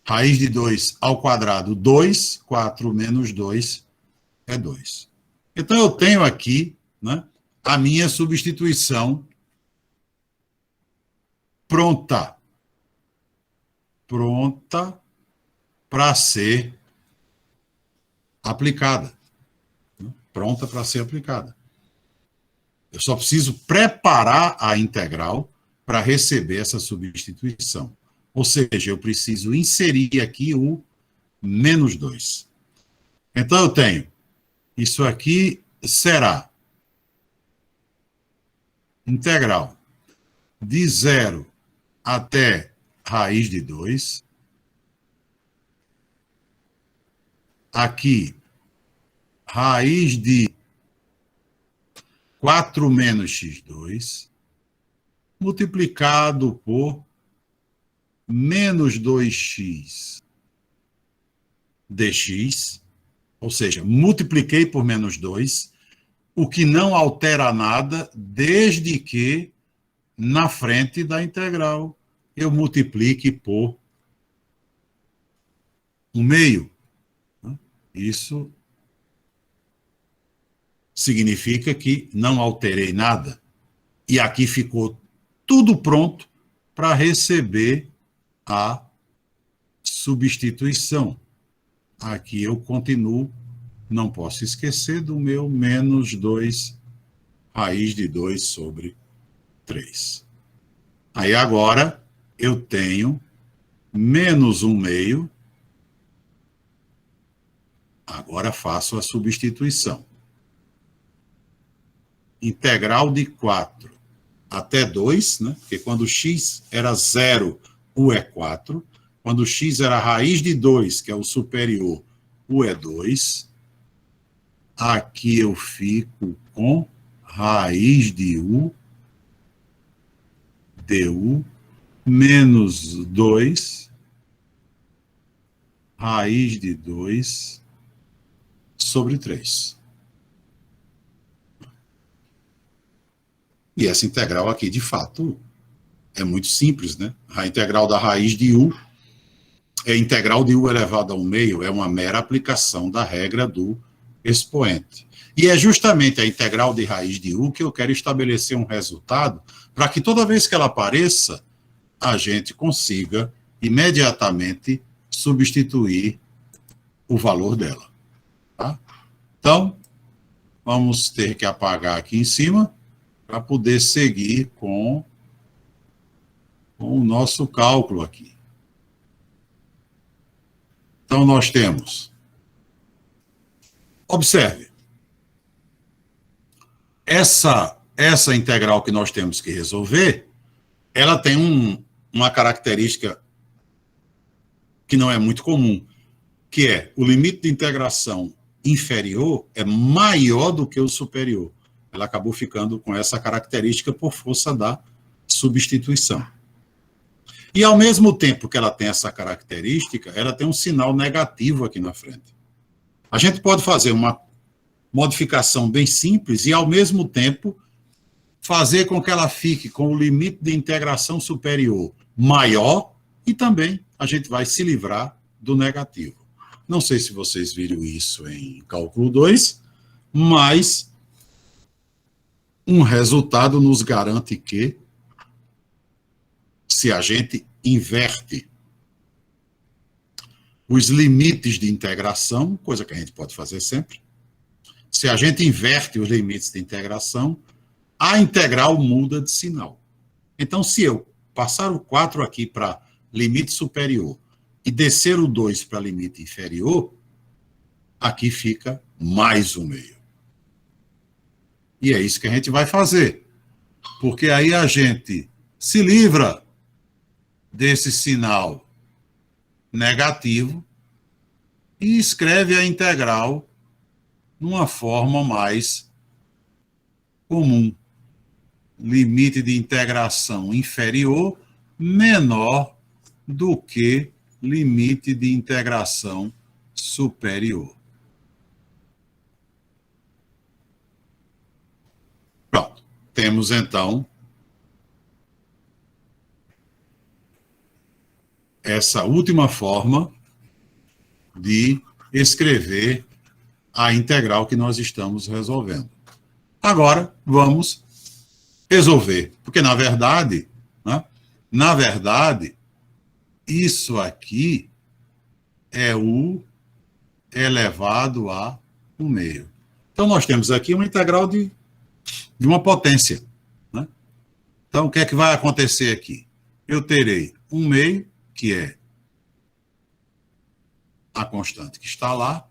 Raiz de 2 ao quadrado, 2. 4 menos 2 é 2. Então, eu tenho aqui, né, a minha substituição pronta. Pronta para ser aplicada. Pronta para ser aplicada. Eu só preciso preparar a integral para receber essa substituição. Ou seja, eu preciso inserir aqui o menos 2. Então, eu tenho, isso aqui será integral de 0 até raiz de 2. Aqui, raiz de 4 menos x2, multiplicado por menos 2x dx, ou seja, multipliquei por menos 2, o que não altera nada, desde que na frente da integral eu multiplique por 1/2. Isso significa que não alterei nada. E aqui ficou tudo pronto para receber a substituição. Aqui eu continuo, não posso esquecer do meu menos 2 raiz de 2 sobre 3. Aí agora eu tenho menos 1/2. Agora faço a substituição. Integral de 4 até 2, né? Porque quando x era 0, u é 4. Quando x era raiz de 2, que é o superior, u é 2. Aqui eu fico com raiz de u, du, menos 2, raiz de 2, sobre 3. E essa integral aqui, de fato, é muito simples, né? A integral da raiz de u é integral de u elevado a 1/2, é uma mera aplicação da regra do expoente. E é justamente a integral de raiz de u que eu quero estabelecer um resultado para que toda vez que ela apareça, a gente consiga imediatamente substituir o valor dela. Tá? Então, vamos ter que apagar aqui em cima para poder seguir com o nosso cálculo aqui. Então, nós temos... Observe. Essa integral que nós temos que resolver, ela tem uma característica que não é muito comum, que é o limite de integração inferior é maior do que o superior. Ela acabou ficando com essa característica por força da substituição. E, ao mesmo tempo que ela tem essa característica, ela tem um sinal negativo aqui na frente. A gente pode fazer uma modificação bem simples e, ao mesmo tempo, fazer com que ela fique com o limite de integração superior maior e também a gente vai se livrar do negativo. Não sei se vocês viram isso em cálculo 2, mas um resultado nos garante que, se a gente inverte os limites de integração, coisa que a gente pode fazer sempre, se a gente inverte os limites de integração, a integral muda de sinal. Então, se eu passar o 4 aqui para limite superior e descer o 2 para limite inferior, aqui fica mais 1/2. E é isso que a gente vai fazer. Porque aí a gente se livra desse sinal negativo e escreve a integral numa forma mais comum. Limite de integração inferior menor do que limite de integração superior. Pronto. Temos, então, essa última forma de escrever a integral que nós estamos resolvendo. Agora, vamos resolver, porque, na verdade, isso aqui é u elevado a 1/2. Então, nós temos aqui uma integral de uma potência. Né? Então, o que é que vai acontecer aqui? Eu terei 1/2, que é a constante que está lá.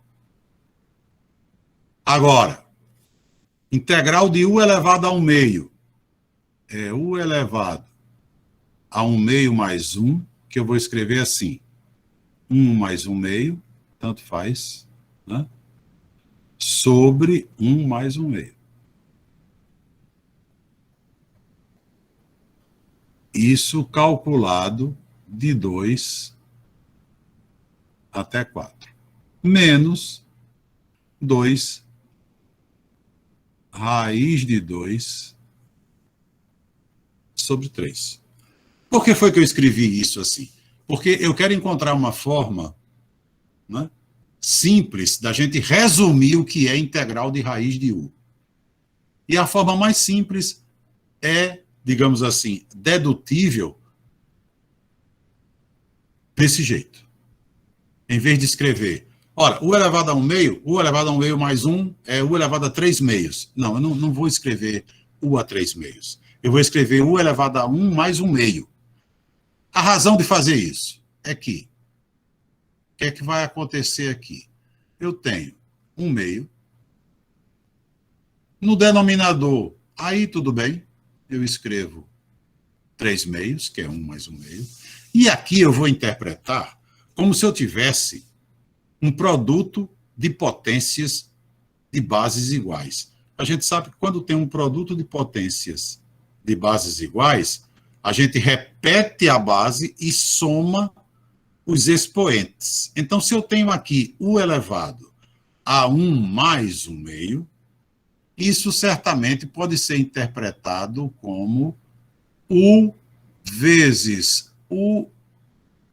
Agora, integral de u elevado a 1/2 é u elevado a 1/2 mais 1, que eu vou escrever assim. 1 mais 1/2, tanto faz, né? Sobre 1 mais 1/2. Isso calculado de 2 até 4. Menos 2 raiz de 2 sobre 3. Por que foi que eu escrevi isso assim? Porque eu quero encontrar uma forma, né, simples da gente resumir o que é integral de raiz de u. E a forma mais simples é, digamos assim, dedutível desse jeito. Em vez de escrever, ora, u elevado a 1/2, u elevado a 1/2 mais 1 é u elevado a 3/2. Não, eu não vou escrever u a 3/2. Eu vou escrever u elevado a 1 mais 1/2. A razão de fazer isso é que, o que é que vai acontecer aqui? Eu tenho 1/2. No denominador, aí tudo bem, eu escrevo 3/2, que é 1 mais 1/2. E aqui eu vou interpretar como se eu tivesse um produto de potências de bases iguais. A gente sabe que quando tem um produto de potências de bases iguais, a gente repete a base e soma os expoentes. Então, se eu tenho aqui u elevado a 1 mais 1/2, isso certamente pode ser interpretado como u vezes u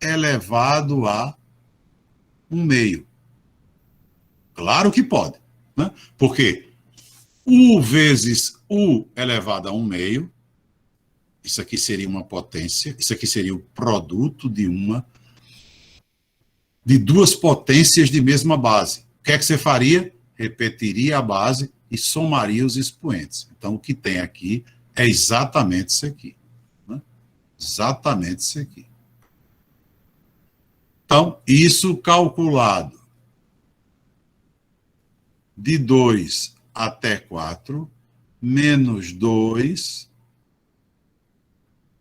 elevado a 1/2. Claro que pode, né? Porque u vezes u elevado a 1/2, isso aqui seria uma potência, isso aqui seria o produto de duas potências de mesma base. O que é que você faria? Repetiria a base e somaria os expoentes. Então, o que tem aqui é exatamente isso aqui. Né? Exatamente isso aqui. Então, isso calculado de 2 até 4, menos 2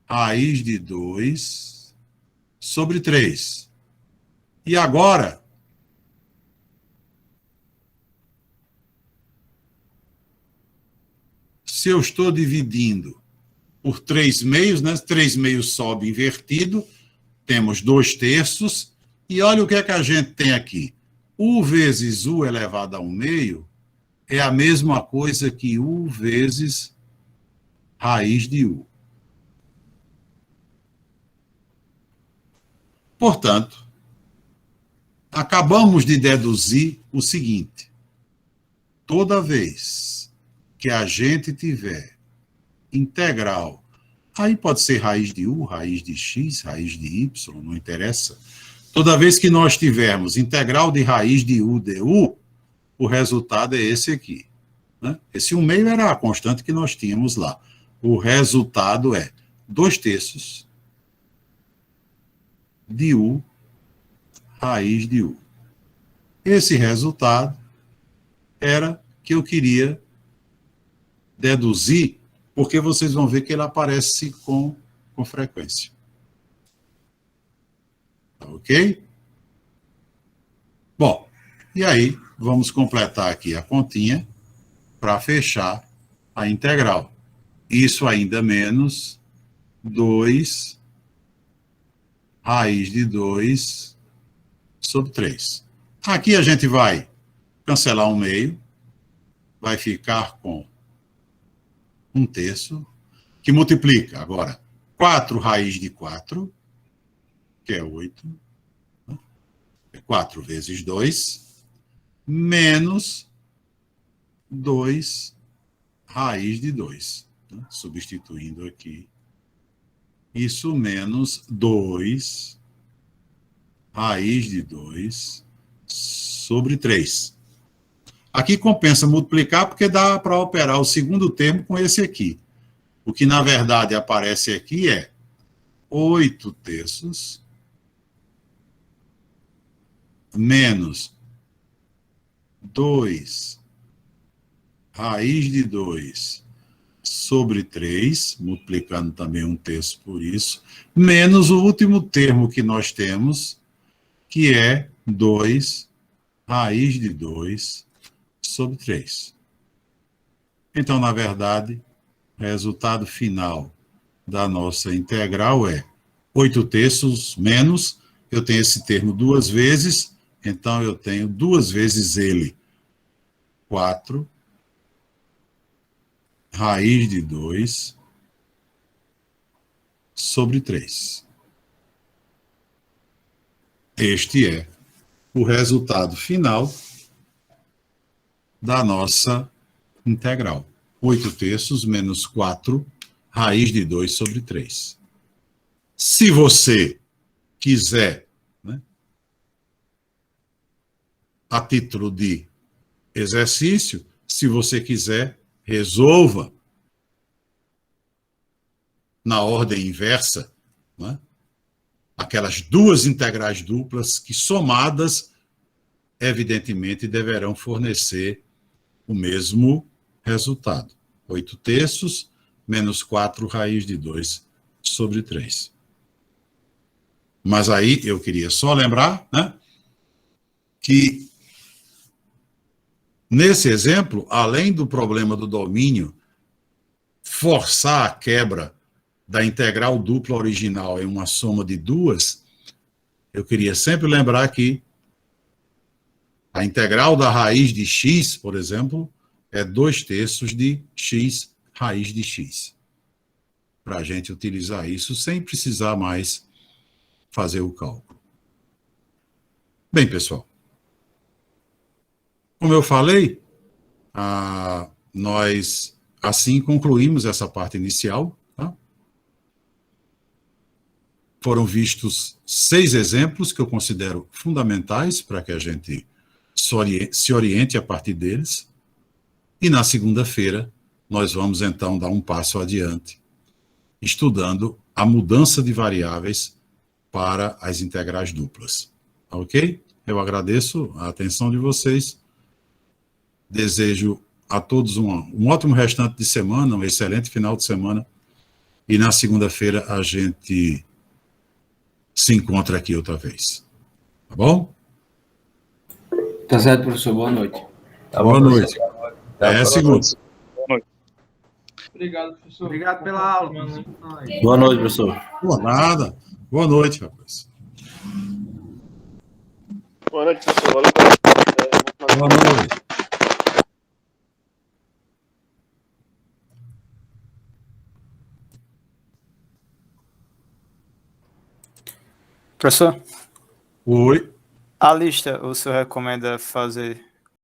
raiz de 2 sobre 3. E agora, se eu estou dividindo por 3/2, né? 3/2 sobe invertido, temos 2/3, e olha o que é que a gente tem aqui. U vezes u elevado a 1/2 é a mesma coisa que u vezes raiz de u. Portanto, acabamos de deduzir o seguinte: toda vez que a gente tiver integral, aí pode ser raiz de u, raiz de x, raiz de y, não interessa. Toda vez que nós tivermos integral de raiz de u du, o resultado é esse aqui. Né? Esse 1/2 era a constante que nós tínhamos lá. O resultado é 2/3 de U, raiz de U. Esse resultado era que eu queria deduzir, porque vocês vão ver que ele aparece com frequência. Tá ok? Bom, e aí vamos completar aqui a continha para fechar a integral. Isso ainda menos 2 raiz de 2 sobre 3. Aqui a gente vai cancelar um meio, vai ficar com 1/3, que multiplica agora 4 raiz de 4, que é 8, 4 vezes 2, menos 2 raiz de 2. Substituindo aqui. Isso menos 2 raiz de 2 sobre 3. Aqui compensa multiplicar porque dá para operar o segundo termo com esse aqui. O que, na verdade, aparece aqui é 8/3 menos 2 raiz de 2 sobre 3, multiplicando também 1/3 por isso, menos o último termo que nós temos, que é 2 raiz de 2 sobre 3. Então, na verdade, o resultado final da nossa integral é 8/3 menos, eu tenho esse termo duas vezes, então eu tenho duas vezes ele, 4 raiz de 2 sobre 3. Este é o resultado final da nossa integral. 8/3 menos 4 raiz de 2 sobre 3. Se você quiser, né, a título de exercício, se você quiser, resolva na ordem inversa, né, aquelas duas integrais duplas que, somadas, evidentemente, deverão fornecer o mesmo resultado. 8/3 menos 4 raiz de 2 sobre 3. Mas aí eu queria só lembrar, né, que nesse exemplo, além do problema do domínio, forçar a quebra da integral dupla original em uma soma de duas, eu queria sempre lembrar que a integral da raiz de x, por exemplo, é 2/3 de x raiz de x. Para a gente utilizar isso sem precisar mais fazer o cálculo. Bem, pessoal, como eu falei, nós assim concluímos essa parte inicial. Tá? Foram vistos 6 exemplos que eu considero fundamentais para que a gente se oriente a partir deles. E na segunda-feira, nós vamos então dar um passo adiante, estudando a mudança de variáveis para as integrais duplas. Ok? Eu agradeço a atenção de vocês. Desejo a todos um ótimo restante de semana, um excelente final de semana. E na segunda-feira a gente se encontra aqui outra vez. Tá bom? Tá certo, professor. Boa noite. Tá Boa bom, noite. professor. Segunda. Obrigado, professor. Obrigado pela aula. Boa noite, professor. Por nada. Boa noite, rapaz. Boa noite, professor. Valeu. Boa noite. Professor, Oi. a lista o senhor recomenda fazer